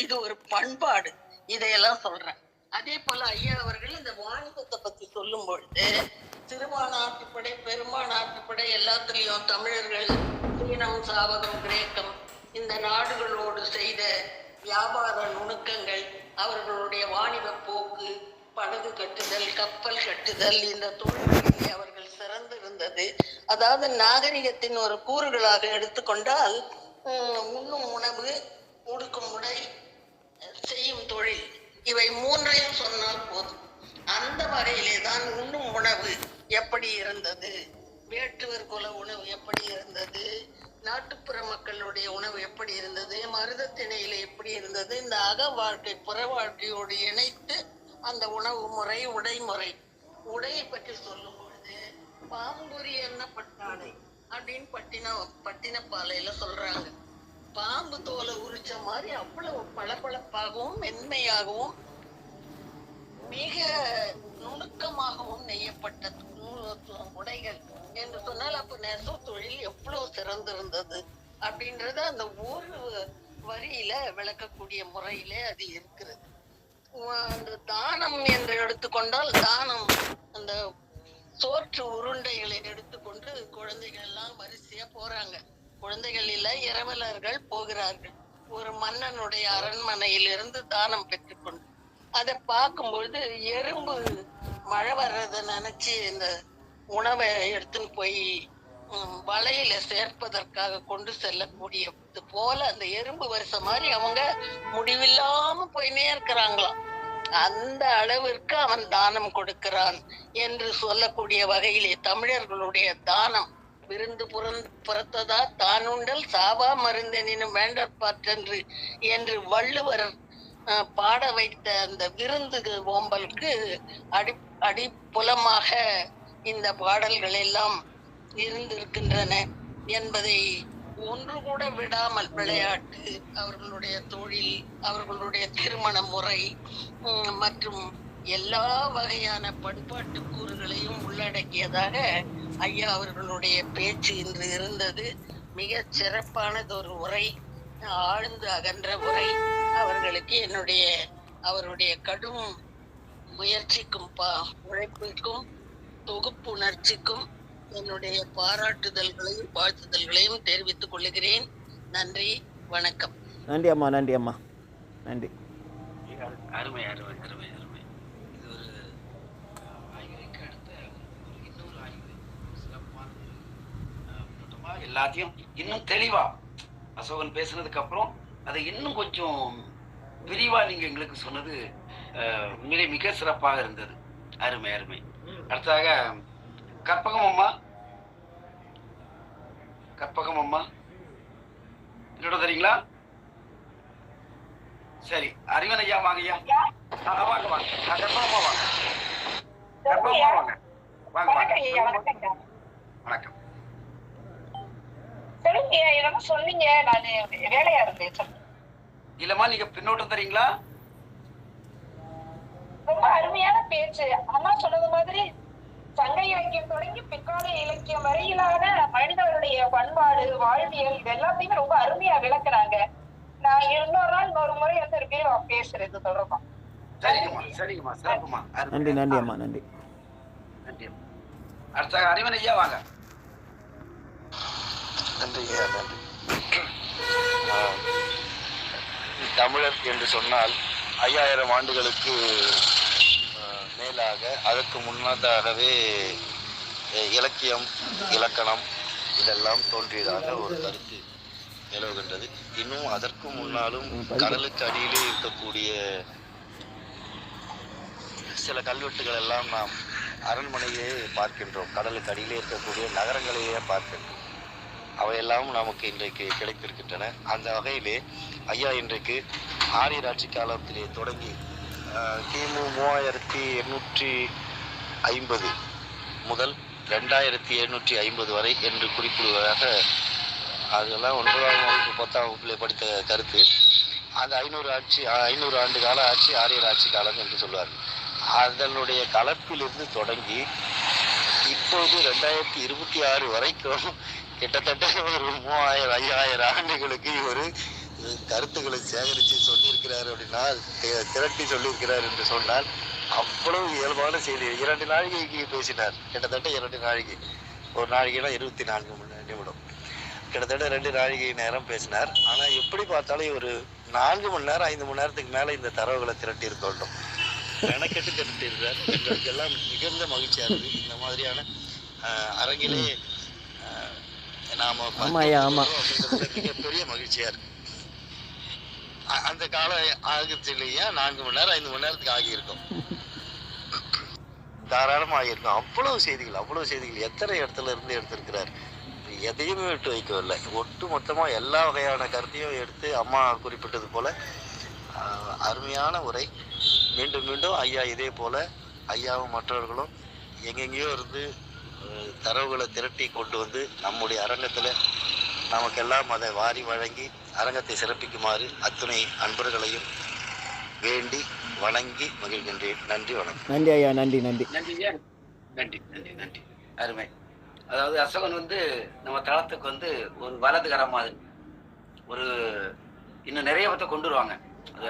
இது ஒரு பண்பாடு, இதையெல்லாம் சொல்றேன். அதே போல ஐயா அவர்கள் இந்த வாணிபத்தை பத்தி சொல்லும் பொழுது சிறுபான்மைப்படை பெரும்பான்மைப்படை எல்லாத்துலயும் தமிழர்கள் சீனம், சாவகம், கிரேக்கம் இந்த நாடுகளோடு செய்த வியாபார நுணுக்கங்கள், அவர்களுடைய வாணிப போக்கு, படகு கட்டுதல், கப்பல் கட்டுதல், இந்த தொழில்களிலே அவர்கள் சிறந்திருந்தது. அதாவது நாகரிகத்தின் ஒரு கூறுகளாக எடுத்துக்கொண்டால் உண்ணும் உணவு, உடுக்கும் உடை, செய்யும் தொழில், இவை மூன்றையும் சொன்னால் போதும். அந்த வகையிலே தான் உண்ணும் உணவு எப்படி இருந்தது, வேட்டுவர் குல உணவு எப்படி இருந்தது, நாட்டுப்புற மக்களுடைய உணவு எப்படி இருந்தது, மருதத்திணையில எப்படி இருந்தது, இந்த அக வாழ்க்கை புற வாழ்க்கையோடு இணைத்து அந்த உணவு முறை, உடைமுறை, உடையை பற்றி சொல்லும் பொழுது பாம்புரி என்ன பட்டாடை அப்படின்னு பட்டினப்பாலையில சொல்றாங்க. பாம்பு தோலை உரிச்ச மாதிரி அவ்வளவு பளபளப்பாகவும் மென்மையாகவும் மிக நுணுக்கமாகவும் நெய்யப்பட்ட உடைகள் என்று சொன்னால் அப்ப நெசவு தொழில் எவ்வளவு சிறந்திருந்தது அப்படின்றது அந்த ஒரு வரியில விளக்கக்கூடிய முறையிலே அது இருக்கிறது. அந்த தானம் என்று எடுத்துக்கொண்டால், தானம் அந்த சோற்று உருண்டைகளை எடுத்துக்கொண்டு குழந்தைகள் எல்லாம் வரிசையா போறாங்க. குழந்தைகள் இல்ல, இரவலர்கள் போகிறார்கள். ஒரு மன்னனுடைய அரண்மனையில் இருந்து தானம் பெற்றுக்கொண்டு அதை பார்க்கும்பொழுது எறும்பு மழை வர்றதை நினைச்சு இந்த உணவை எடுத்துன்னு போய் வலையில சேர்ப்பதற்காக கொண்டு செல்லக்கூடியது போல அந்த எறும்பு வரிசை மாதிரி அவங்க முடிவில்லாம போயினே இருக்கிறாங்களாம். அந்த அளவிற்கு அவன் தானம் கொடுக்கிறான் என்று சொல்லக்கூடிய வகையிலே தமிழர்களுடைய தானம் விருந்து புறத்ததா தானுண்டல் சாவா மருந்தெனினும் வேண்டற்பாற்றென்று என்று வள்ளுவர் பாட வைத்த அந்த விருந்து ஓம்பலுக்கு அடிப்புலமாக இந்த பாடல்கள் எல்லாம் இருந்திருக்கின்றன என்பதை ஒன்று கூட விடாமல், விளையாட்டு, அவர்களுடைய தொழில், அவர்களுடைய திருமண முறை மற்றும் எல்லா வகையான பண்பாட்டு கூறுகளையும் உள்ளடக்கியதாக ஐயா அவர்களுடைய பேச்சு இன்று இருந்தது. மிக சிறப்பானது ஒரு உரை, ஆழ்ந்து அகன்ற உரை. அவர்களுக்கு அவருடைய கடும் முயற்சிக்கும் உழைப்பிற்கும் தொகுப்புணர்ச்சிக்கும் என்னுடைய பாராட்டுதல்களையும் வாழ்த்துதல்களையும் தெரிவித்துக் கொள்கிறேன். நன்றி, வணக்கம். நன்றி அம்மா, நன்றி அம்மா, நன்றி. அருமை அருமை அருமை அருமை. இது ஒரு ஆய்வுக்கு அடுத்த இன்னொரு ஆய்வு சிறப்பான முன்னோட்டமா எல்லாத்தையும் இன்னும் தெளிவா அசோகன் பேசுனதுக்கு அப்புறம் அதை இன்னும் கொஞ்சம் விரிவா நீங்க எங்களுக்கு சொன்னது உண்மையிலே மிக சிறப்பாக இருந்தது. அருமை அருமை. அடுத்ததாக கற்பகம் அம்மா, கற்பகம் அம்மா என்னோட தெரியுங்களா? சரி, அறிவன் ஐயா வாங்க ஐயா. வாங்க வாங்க. கற்பகம் அம்மா வாங்க. கற்பகம் அம்மா வாங்க. வாங்க வாங்க. வணக்கம். சொன்னீங்க, நான் வேலையா இருந்தேன். இல்லம்மா, நீங்க பின்னோட்டம் தரீங்களா? ரொம்ப அருமையான பேச்சு. அம்மா சொன்னது மாதிரி சங்க இலக்கியம் தொடங்கி பிற்கால இலக்கியம் வரையிலான மனிதர்களுடைய பண்பாடு, வாழ்வியல், இது எல்லாத்தையுமே ரொம்ப அருமையா விளக்குறாங்க. நான் இன்னொரு நாள் இன்னொரு முறை வந்து பேசுறது தொடர்பா. சரிங்கம்மா, சரிங்கம்மா, சிறப்புமா. நன்றி, நன்றி அம்மா, நன்றி, நன்றி. அடுத்த அறிவன் ஐயா வாங்க. நன்றி ஐயா, நன்றி. தமிழர் என்று சொன்னால் 5000 ஆண்டுகளுக்கு மேலாக, அதற்கு முன்னதாகவே இலக்கியம், இலக்கணம் இதெல்லாம் தோன்றியதாக ஒரு கருத்து நிலவுகின்றது. இன்னும் அதற்கு முன்னாலும் கடலுக்கு அடியிலே இருக்கக்கூடிய சில கல்வெட்டுகள் எல்லாம் நாம் அரண்மனையே பார்க்கின்றோம். கடலுக்கு அடியிலே இருக்கக்கூடிய நகரங்களையே பார்க்கின்றோம். அவையெல்லாம் நமக்கு இன்றைக்கு கிடைத்திருக்கின்றன. அந்த வகையிலே ஐயா இன்றைக்கு ஆரியர் ஆட்சி காலத்திலே தொடங்கி கிமு 3850 முதல் 2750 வரை என்று குறிப்பிடுவதாக, அதெல்லாம் 9ஆம் வகுப்பு 10ஆம் வகுப்பிலே படித்த கருத்து. அந்த 500 ஆண்டு கால ஆட்சி ஆரியர் ஆட்சி காலம் என்று சொல்வார்கள். அதனுடைய கலப்பிலிருந்து தொடங்கி இப்போது 2026 வரைக்கும் கிட்டத்தட்ட ஒரு 3000-5000 ஆண்டுகளுக்கு ஒரு கருத்துக்களை சேகரித்து சொல்லியிருக்கிறார் அப்படின்னா, திரட்டி சொல்லியிருக்கிறார் என்று சொன்னால் அவ்வளவு இயல்பான செய்தி. 2 நாழிகைக்கு பேசினார். கிட்டத்தட்ட 2 நாழிகை. ஒரு நாழிகைனா 24 நிமிடம். கிட்டத்தட்ட 2 நாழிகை நேரம் பேசினார். ஆனால் எப்படி பார்த்தாலும் ஒரு 4 மணி நேரம் 5 மணி நேரத்துக்கு மேலே இந்த தரவுகளை திரட்டி இருக்க வேண்டும். மெனக்கெட்டு திரட்டியிருக்கிறார். எங்களுக்கெல்லாம் மிகுந்த மகிழ்ச்சியாக இருக்குது. இந்த மாதிரியான அரங்கிலே நாம மிகப்பெரிய மகிழ்ச்சியா இருக்கு. அந்த கால ஆகியத்திலேயே 4 மணி நேரம் 5 மணி நேரத்துக்கு ஆகியிருக்கும். தாராளமாக ஆகியிருக்கும். அவ்வளவு செய்திகள் எத்தனை இடத்துல இருந்து எடுத்திருக்கிறார். எதையுமே விட்டு வைக்கவில்லை. ஒட்டு மொத்தமா எல்லா வகையான கருத்தையும் எடுத்து அம்மா குறிப்பிட்டது போல அருமையான உரை. மீண்டும் மீண்டும் ஐயா இதே போல ஐயாவும் மற்றவர்களும் எங்கெங்கேயோ இருந்து தரவுகளை திரட்டி கொண்டு வந்து நம்முடைய அரங்கத்தில் நமக்கெல்லாம் அதை வாரி வழங்கி அரங்கத்தை சிறப்பிக்குமாறு அத்துணை அன்பர்களையும் வேண்டி வணங்கி மகிழ்கின்றேன். நன்றி, வணக்கம். நன்றி ஐயா, நன்றி, நன்றி, நன்றி, நன்றி, நன்றி, நன்றி. அருமை. அதாவது அசோகன் வந்து நம்ம தளத்துக்கு வந்து ஒரு வலதுகரம் மாதிரி ஒரு இன்னும் நிறைய பற்றி கொண்டு வருவாங்க.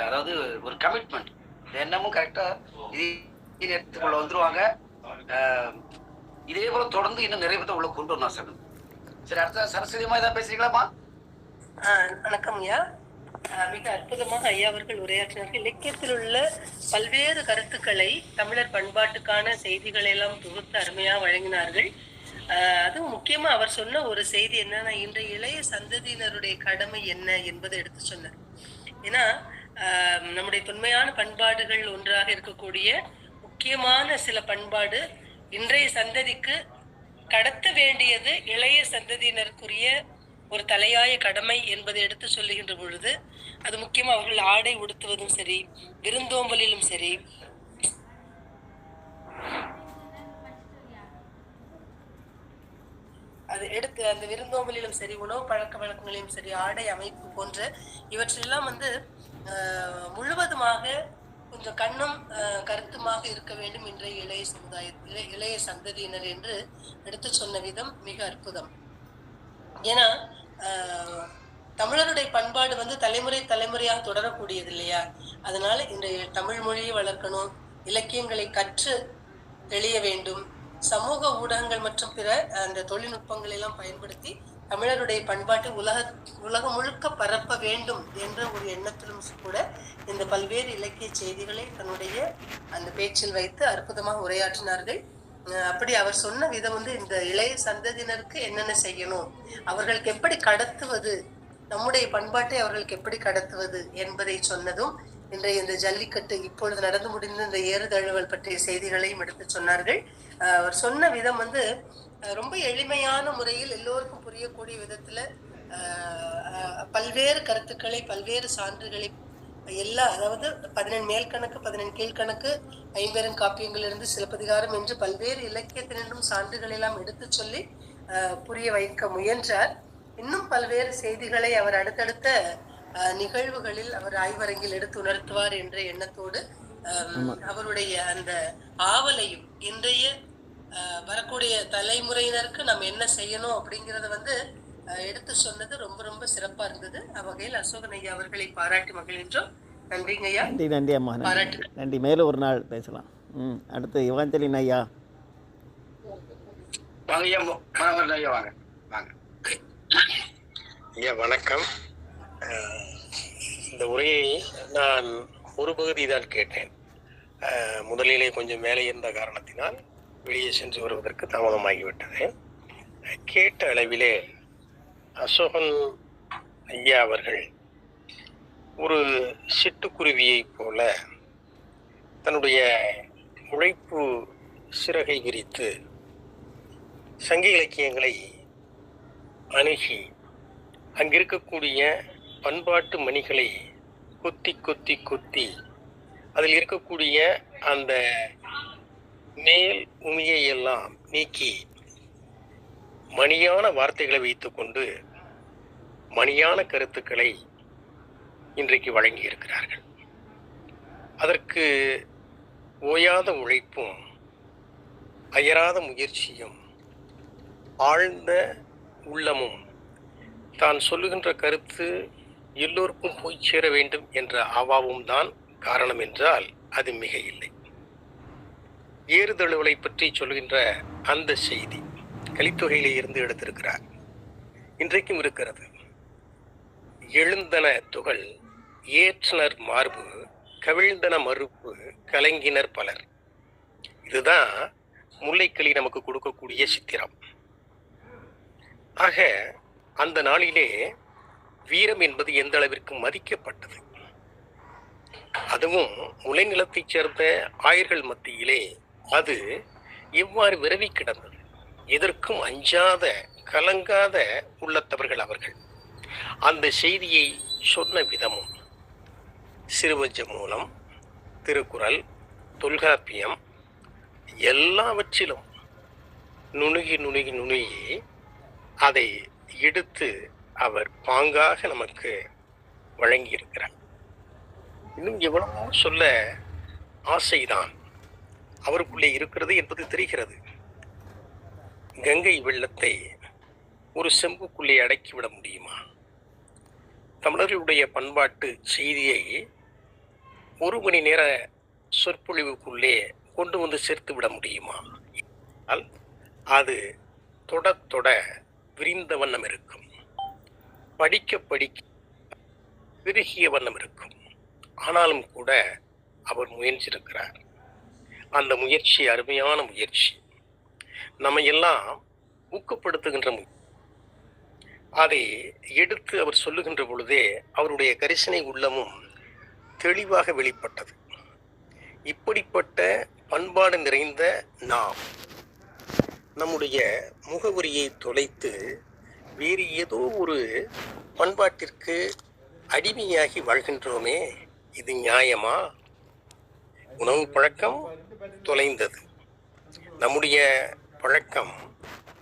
அதாவது ஒரு கமிட்மெண்ட், என்னமும் கரெக்டாக இது நேரத்துக்குள்ள வந்துருவாங்க. இதே போல தொடர்ந்து இன்னும் நிறைய பற்றி உள்ள கொண்டு வரணும் அசோகன். சரி, அடுத்த சரஸ்வதியமா ஏதாவது பேசுறீங்களாமா? வணக்கம் ஐயா. மிக அற்புதமாக ஐயா அவர்கள் உரையாற்றினார்கள். இலக்கியத்தில் உள்ள பல்வேறு கருத்துக்களை, தமிழர் பண்பாட்டுக்கான செய்திகளை எல்லாம் தொகுத்து அருமையா வழங்கினார்கள். அதுவும் முக்கியமா அவர் சொன்ன ஒரு செய்தி என்னன்னா, இன்றைய இளைய சந்ததியினருடைய கடமை என்ன என்பதை எடுத்து சொன்னார். ஏன்னா நம்முடைய தொன்மையான பண்பாடுகள் ஒன்றாக இருக்கக்கூடிய முக்கியமான சில பண்பாடு இன்றைய சந்ததிக்கு கடத்த வேண்டியது இளைய சந்ததியினருக்குரிய ஒரு தலையாய கடமை என்பதை எடுத்து சொல்லுகின்ற பொழுது, அது முக்கியமா அவர்கள் ஆடை உடுத்துவதும் சரி, விருந்தோம்பலிலும் சரி, அது எடுத்து அந்த விருந்தோம்பலிலும் சரி, உணவு பழக்க வழக்கங்களிலும் சரி, ஆடை அமைப்பு போன்ற இவற்றெல்லாம் வந்து முழுவதுமாக கொஞ்சம் கண்ணும் கருத்துமாக இருக்க வேண்டும் இன்றைய இளைய சமுதாயத்தில் இளைய சந்ததியினர் என்று எடுத்து சொன்ன விதம் மிக அற்புதம். ஏன்னா தமிழருடைய பண்பாடு வந்து தலைமுறையாக தொடரக்கூடியது இல்லையா? அதனால இன்றைய தமிழ் மொழியை வளர்க்கணும், இலக்கியங்களை கற்று தெளிய வேண்டும், சமூக ஊடகங்கள் மற்றும் பிற அந்த தொழில்நுட்பங்களை எல்லாம் பயன்படுத்தி தமிழருடைய பண்பாட்டு உலகம் முழுக்க பரப்ப வேண்டும் என்ற ஒரு எண்ணத்திலும் கூட இந்த பல்வேறு இலக்கிய செய்திகளை தன்னுடைய அந்த பேச்சில் வைத்து அற்புதமாக உரையாற்றினார்கள். அப்படி அவர் சொன்ன விதம் வந்து இந்த இளைய சந்ததியினருக்கு என்னென்ன செய்யணும், அவர்களுக்கு எப்படி கடத்துவது, நம்முடைய பண்பாட்டை அவர்களுக்கு எப்படி கடத்துவது என்பதை சொன்னதும், இன்றைய இந்த ஜல்லிக்கட்டு இப்பொழுது நடந்து முடிந்த இந்த ஏறுதழுவல் பற்றிய செய்திகளையும் எடுத்து சொன்னார்கள். அவர் சொன்ன விதம் வந்து ரொம்ப எளிமையான முறையில் எல்லோருக்கும் புரியக்கூடிய விதத்துல பல்வேறு கருத்துக்களை, பல்வேறு சான்றுகளை அதாவது 17 மேல்கணக்கு 17 கீழ்கணக்கு 50 காப்பியங்களிலிருந்து சிலப்பதிகாரம் என்று பல்வேறு இலக்கியத்தினின்றும் சான்றுகள் எல்லாம் எடுத்து சொல்லி புரிய வைக்க முயன்றார். இன்னும் பல்வேறு செய்திகளை அவர் அடுத்தடுத்த நிகழ்வுகளில் அவர் ஆய்வரங்கில் எடுத்து உணர்த்துவார் என்ற எண்ணத்தோடு அவருடைய அந்த ஆவலையும் இன்றைய வரக்கூடிய தலைமுறையினருக்கு நம்ம என்ன செய்யணும் அப்படிங்கறத வந்து எடுத்து சொன்னது ரொம்ப ரொம்ப சிறப்பா இருந்தது. அவ்வகையில் அசோகன் ஐயா அவர்களை பாராட்டி மகிழ்கின்றோம். நன்றிங்க ஐயா. நன்றி அம்மா. நன்றி. மேலும் ஒரு நாள் பேசலாம். அடுத்து இவாஞ்சலின் ஐயா. வாங்க ஐயா, வாங்க வாங்க ஐயா. வணக்கம். இந்த உரையை நான் ஒரு பகுதி தான் கேட்டேன். முதலிலே கொஞ்சம் வேலை இருந்த காரணத்தினால் வெளியே சென்று வருவதற்கு தாமதமாகிவிட்டது. கேட்ட அளவிலே அசோகன் ஐயா அவர்கள் ஒரு சிட்டுக்குருவியைப் போல தன்னுடைய உழைப்பு சிறகை விரித்து சங்க இலக்கியங்களை அணுகி அங்கிருக்கக்கூடிய பண்பாட்டு மணிகளை கொத்தி கொத்தி கொத்தி அதில் இருக்கக்கூடிய அந்த மேல் உமியை எல்லாம் நீக்கி மணியான வார்த்தைகளை வைத்துக்கொண்டு மணியான கருத்துக்களை இன்றைக்கு வழங்கி இருக்கிறார்கள். அதற்கு ஓயாத உழைப்பும் அயராத முயற்சியும் ஆழ்ந்த உள்ளமும் தான் சொல்லுகின்ற கருத்து எல்லோருக்கும் போய் சேர வேண்டும் என்ற ஆவாவும் தான் காரணம் என்றால் அது மிக இல்லை. ஏறுதழுவலை பற்றி சொல்கின்ற அந்த செய்தி கலித்தொகையிலே இருந்து எடுத்திருக்கிறார். இன்றைக்கும் இருக்கிறது. எழுந்தன துகள் ஏற்றனர் மார்பு கவிழ்ந்தன மறுப்பு கலங்கினர் பலர். இதுதான் முல்லைக்கிளி நமக்கு கொடுக்கக்கூடிய சித்திரம். ஆக அந்த நாளிலே வீரம் என்பது எந்த அளவிற்கு மதிக்கப்பட்டது, அதுவும் முளைநிலத்தைச் சேர்ந்த ஆயர்கள் மத்தியிலே அது எவ்வாறு விரவி கிடந்தது. எதற்கும் அஞ்சாத கலங்காத உள்ளத்தவர்கள் அவர்கள். அந்த செய்தியை சொன்ன விதமும் சிறுவஞ்ச மூலம், திருக்குறள், தொல்காப்பியம் எல்லாவற்றிலும் நுணுகி நுணுகி நுணுகி அதை எடுத்து அவர் பாங்காக நமக்கு வழங்கியிருக்கிறார். இன்னும் எவ்வளவோ சொல்ல ஆசைதான் அவருக்குள்ளே இருக்கிறது என்பது தெரிகிறது. கங்கை வெள்ளத்தை ஒரு செம்புக்குள்ளே அடக்கிவிட முடியுமா? தமிழர்களுடைய பண்பாட்டு செய்தியை ஒரு மணி நேர சொற்பொழிவுக்குள்ளே கொண்டு வந்து சேர்த்து விட முடியுமா? அது தொட தொட விரிந்த வண்ணம் இருக்கும், படிக்க படிக்க விருகிய வண்ணம் இருக்கும். ஆனாலும் கூட அவர் முயன்றிருக்கிறார். அந்த முயற்சி அருமையான முயற்சி, நம்ம எல்லாம் ஊக்கப்படுத்துகின்ற அதை எடுத்து அவர் சொல்லுகின்ற பொழுதே அவருடைய கரிசனை உள்ளமும் தெளிவாக வெளிப்பட்டது. இப்படிப்பட்ட பண்பாடு நிறைந்த நாம் நம்முடைய முகவரியை தொலைத்து வேறு ஏதோ ஒரு பண்பாட்டிற்கு அடிமையாகி வாழ்கின்றோமே, இது நியாயமா? உணவு பழக்கம் தொலைந்தது. நம்முடைய பழக்கம்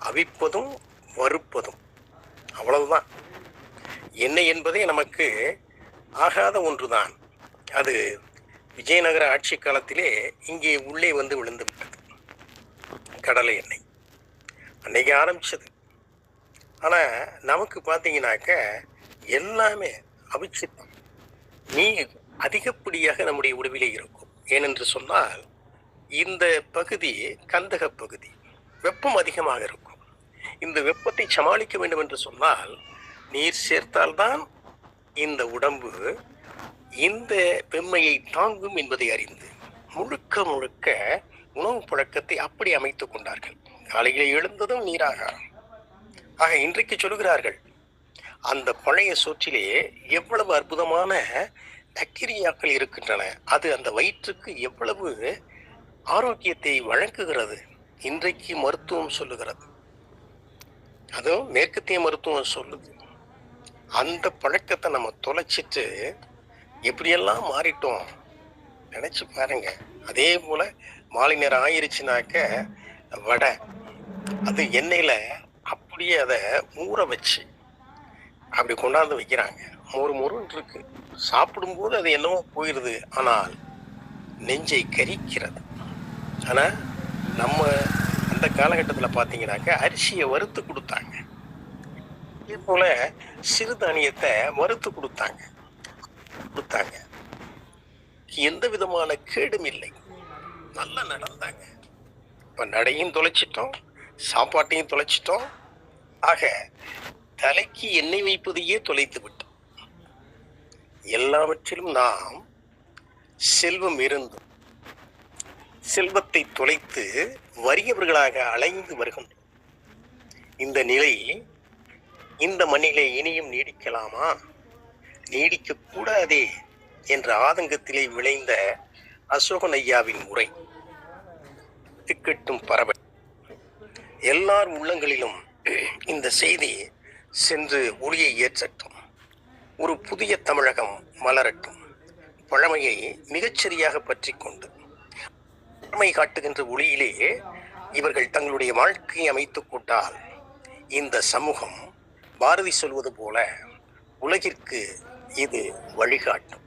அவிப்பதும் வறுப்பதும், அவ்வளவுதான். என்ன என்பதே நமக்கு ஆகாத ஒன்றுதான். அது விஜயநகர ஆட்சி காலத்திலே இங்கே உள்ளே வந்து விழுந்து விட்டது கடலை எண்ணெய். அன்னைக்கு ஆரம்பிச்சது. ஆனால் நமக்கு பார்த்தீங்கன்னாக்க எல்லாமே அபிச்சித்தம் நீ அதிகப்படியாக நம்முடைய உடவிலே இருக்கும். ஏனென்று சொன்னால் இந்த பகுதி கந்தக பகுதி, வெப்பம் அதிகமாக இருக்கும். இந்த வெப்பத்தை சமாளிக்க வேண்டும் என்று சொன்னால் நீர் சேர்த்தால்தான் இந்த உடம்பு இந்த வெம்மையை தாங்கும் என்பதை அறிந்து முழுக்க முழுக்க உணவு பழக்கத்தை அப்படி அமைத்துக் கொண்டார்கள். காலையிலே எழுந்ததும் நீராகாரம். ஆக இன்றைக்கு சொல்கிறார்கள் அந்த பழைய சோற்றிலே எவ்வளவு அற்புதமான பாக்டீரியாக்கள் இருக்கின்றன, அது அந்த வயிற்றுக்கு எவ்வளவு ஆரோக்கியத்தை வழங்குகிறது. இன்றைக்கு மருத்துவம் சொல்லுகிறது, அதுவும் மேற்கத்திய மருத்துவம் சொல்லுது. அந்த பழக்கத்தை நம்ம தொலைச்சிட்டு எப்படியெல்லாம் மாறிட்டோம் நினைச்சு பாருங்க. அதே போல மாலை நேரம் ஆயிருச்சுனாக்க வடை, அது எண்ணெயில அப்படியே அதை ஊற வச்சு அப்படி கொண்டாந்து வைக்கிறாங்க. மொறுன்னு இருக்கு, சாப்பிடும்போது அது என்னவோ போயிடுது, ஆனால் நெஞ்சை கரிக்கிறது. ஆனால் நம்ம அந்த காலகட்டத்தில் பார்த்தீங்கன்னாக்க அரிசியை வறுத்து கொடுத்தாங்க, இதே போல சிறுதானியத்தை வறுத்து கொடுத்தாங்க. எந்த விதமான கேடும் இல்லை, நல்லா நடந்தாங்க. இப்போ நடையும் தொலைச்சிட்டோம், சாப்பாட்டையும் தொலைச்சிட்டோம். ஆக தலைக்கு எண்ணெய் வைப்பதையே தொலைத்து விட்டோம். எல்லாவற்றிலும் நாம் செல்வம் இருந்தும் செல்வத்தை தொலைத்து வறியவர்களாக அலைந்து வருகின்றோம். இந்த நிலை இந்த மண்ணிலே இனியும் நீடிக்கலாமா? நீடிக்க கூடாதே என்ற ஆதங்கத்திலே விளைந்த அசோகன் ஐயாவின் உரை திக்கட்டும் பரவ எல்லார் உள்ளங்களிலும் இந்த செய்தி சென்று ஒளியை ஏற்றட்டும். ஒரு புதிய தமிழகம் மலரட்டும். பழமையை மிகச்சரியாக பற்றி கொண்டு பழமை காட்டுகின்ற ஒளியிலே இவர்கள் தங்களுடைய வாழ்க்கையை அமைத்துக் கொண்டால் இந்த சமூகம் பாரதி சொல்வது போல உலகிற்கு இது வழிகாட்டும்.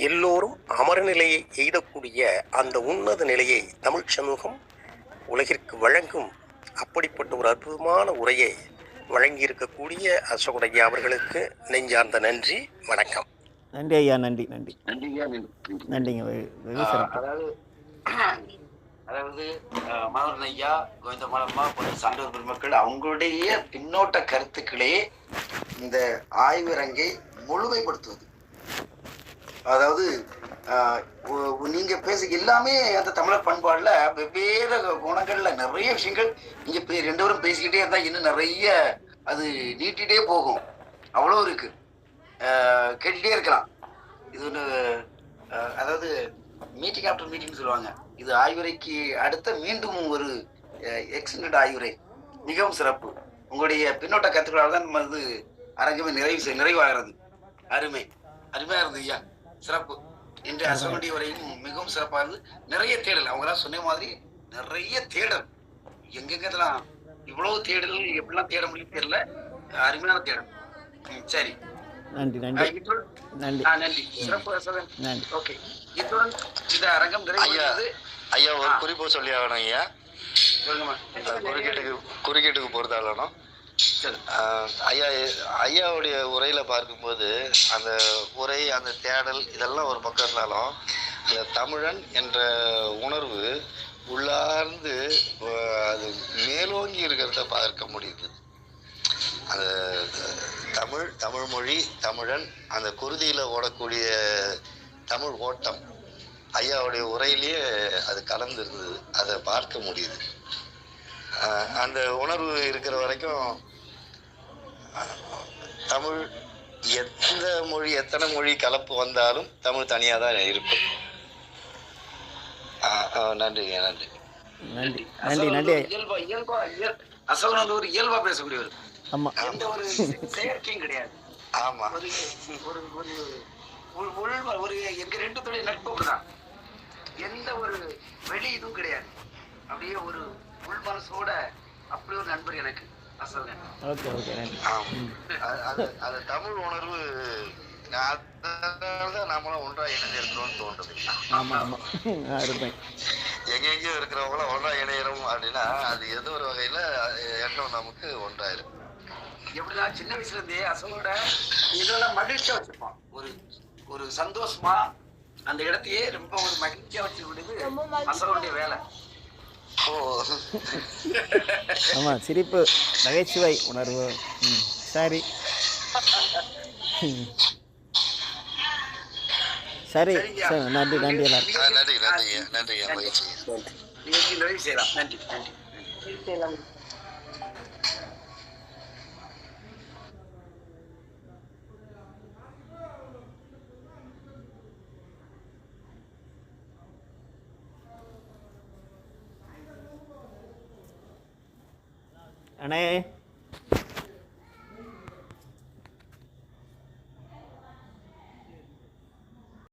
எல்லோரும் அமரநிலையை எய்தக்கூடிய அந்த உன்னத நிலையை தமிழ் சமூகம் உலகிற்கு வழங்கும். அப்படிப்பட்ட ஒரு அற்புதமான உரையை வழங்கியிருக்கக்கூடிய அசோகன் ஐயா அவர்களுக்கு நெஞ்சார்ந்த நன்றி, வணக்கம். நன்றி ஐயா, நன்றி நன்றி நன்றிங்க. நன்றிங்க. வெகு சிறப்பு. அதாவது மனோகரன் ஐயா, கோவிந்தமாலம்மா போன்ற சான்றோர் பெருமக்கள் அவங்களுடைய பின்னோட்ட கருத்துக்களே இந்த ஆய்வரங்கை முழுமைப்படுத்துவது. அதாவது நீங்க பேச எல்லாமே அந்த தமிழர் பண்பாடுல வெவ்வேறு குணங்கள்ல நிறைய விஷயங்கள் நீங்க ரெண்டு பேரும் பேசிக்கிட்டே இருந்தா இன்னும் நிறைய அது நீட்டிகிட்டே போகும். அவ்வளோ இருக்கு, கேட்டுட்டே இருக்கலாம். இது ஒன்று, அதாவது மீட்டிங் ஆஃப்டர் மீட்டிங் சொல்லுவாங்க. இது ஆய்வுரைக்கு அடுத்த மீண்டும் ஒரு எக்ஸ்டெண்டட் ஆய்வுரை, மிகவும் சிறப்பு. உங்களுடைய பின்னோட்ட கருத்துக்களால் தான் நம்ம இது அரங்கமே நிறைவாகிறது. அருமையா இருந்தது ஐயா, சிறப்பு. இன்று அசோகனுடைய வரையும் மிகவும் சிறப்பாக இருந்து நிறைய தேடல், அவங்களாம் சொன்ன மாதிரி நிறைய தேடல். எங்கெங்கெல்லாம் இவ்வளவு தேடல் எப்படிலாம் தேட முடியும் தெரியல. அருமையான தேடல். சரி, நன்றி நன்றி நன்றி நன்றி, சிறப்பு அசோகன். ஓகே, இத்துடன் இந்த அரங்கம் நிறைவேறுகிறது. ஐயா ஒரு குறிப்பு சொல்லி ஆகணும் ஐயா. சொல்லுங்கம்மா. குறுக்கீட்டுக்கு பொறுத்தாலும் ஐயா, ஐயாவுடைய உரையில பார்க்கும்போது அந்த உரை, அந்த தேடல் இதெல்லாம் ஒரு பக்கம் இருந்தாலும் இந்த தமிழன் என்ற உணர்வு உள்ளார்ந்து அது மேலோங்கி இருக்கிறத பார்க்க முடியுது. அந்த தமிழ் மொழி, தமிழன், அந்த குருதியில் ஓடக்கூடிய தமிழ் ஓட்டம் ஐயாவுடைய உரையிலேயே அது கலந்து இருந்தது, அதை பார்க்க முடியுது. அந்த உணர்வு இருக்கிற வரைக்கும் தமிழ் எத்தனை மொழி கலப்பு வந்தாலும் தமிழ் தனியாக தான் இருக்கும். நன்றிங்க, நன்றி நன்றி நன்றி நன்றி. அசோகன் வந்து ஒரு இயல்பா பேசக்கூடியவர். ஆமா, எந்த ஒரு செயற்கையும் கிடையாது. ஆமா, ஒரு எங்க ரெண்டு தொழில் நட்பு தான். எந்த ஒரு வெளி இதுவும் கிடையாது. அப்படியே ஒரு உள் மனசோட அப்படி ஒரு நண்பர் எனக்கு அசோகன். ஓகே ஓகே, நன்றி. அது தமிழ் உணர்வு, அதனாலதான் நாமளும் ஒன்றா இணைஞ்சிருக்கிறோம்னு தோன்றுது. ஆமா ஆமா, அருமை. எங்கெங்கயோ இருக்கிறவங்களும் ஒன்றா இணையறோம் அப்படின்னா அது ஏதோ ஒரு வகையில எண்ணம் நமக்கு ஒன்றாயிரும். எப்படின்னா சின்ன வயசுல இருந்தே அசோகனோட இதெல்லாம் மகிழ்ச்சியா வச்சிருப்பான். ஒரு சந்தோஷமா அந்த இடத்தையே ரொம்ப ஒரு மகிழ்ச்சியா வச்சு விடுது அசோகனுடைய வேலை. ஓ ஆமாம், சிரிப்பு, நகைச்சுவை உணர்வு. சரி. சரி சார், நன்றி நன்றி எல்லாருக்கும். நன்றிங்க மகிழ்ச்சி. நிகழ்ச்சி நிறைவு செய்யலாம். நன்றி நன்றி. அண்ணே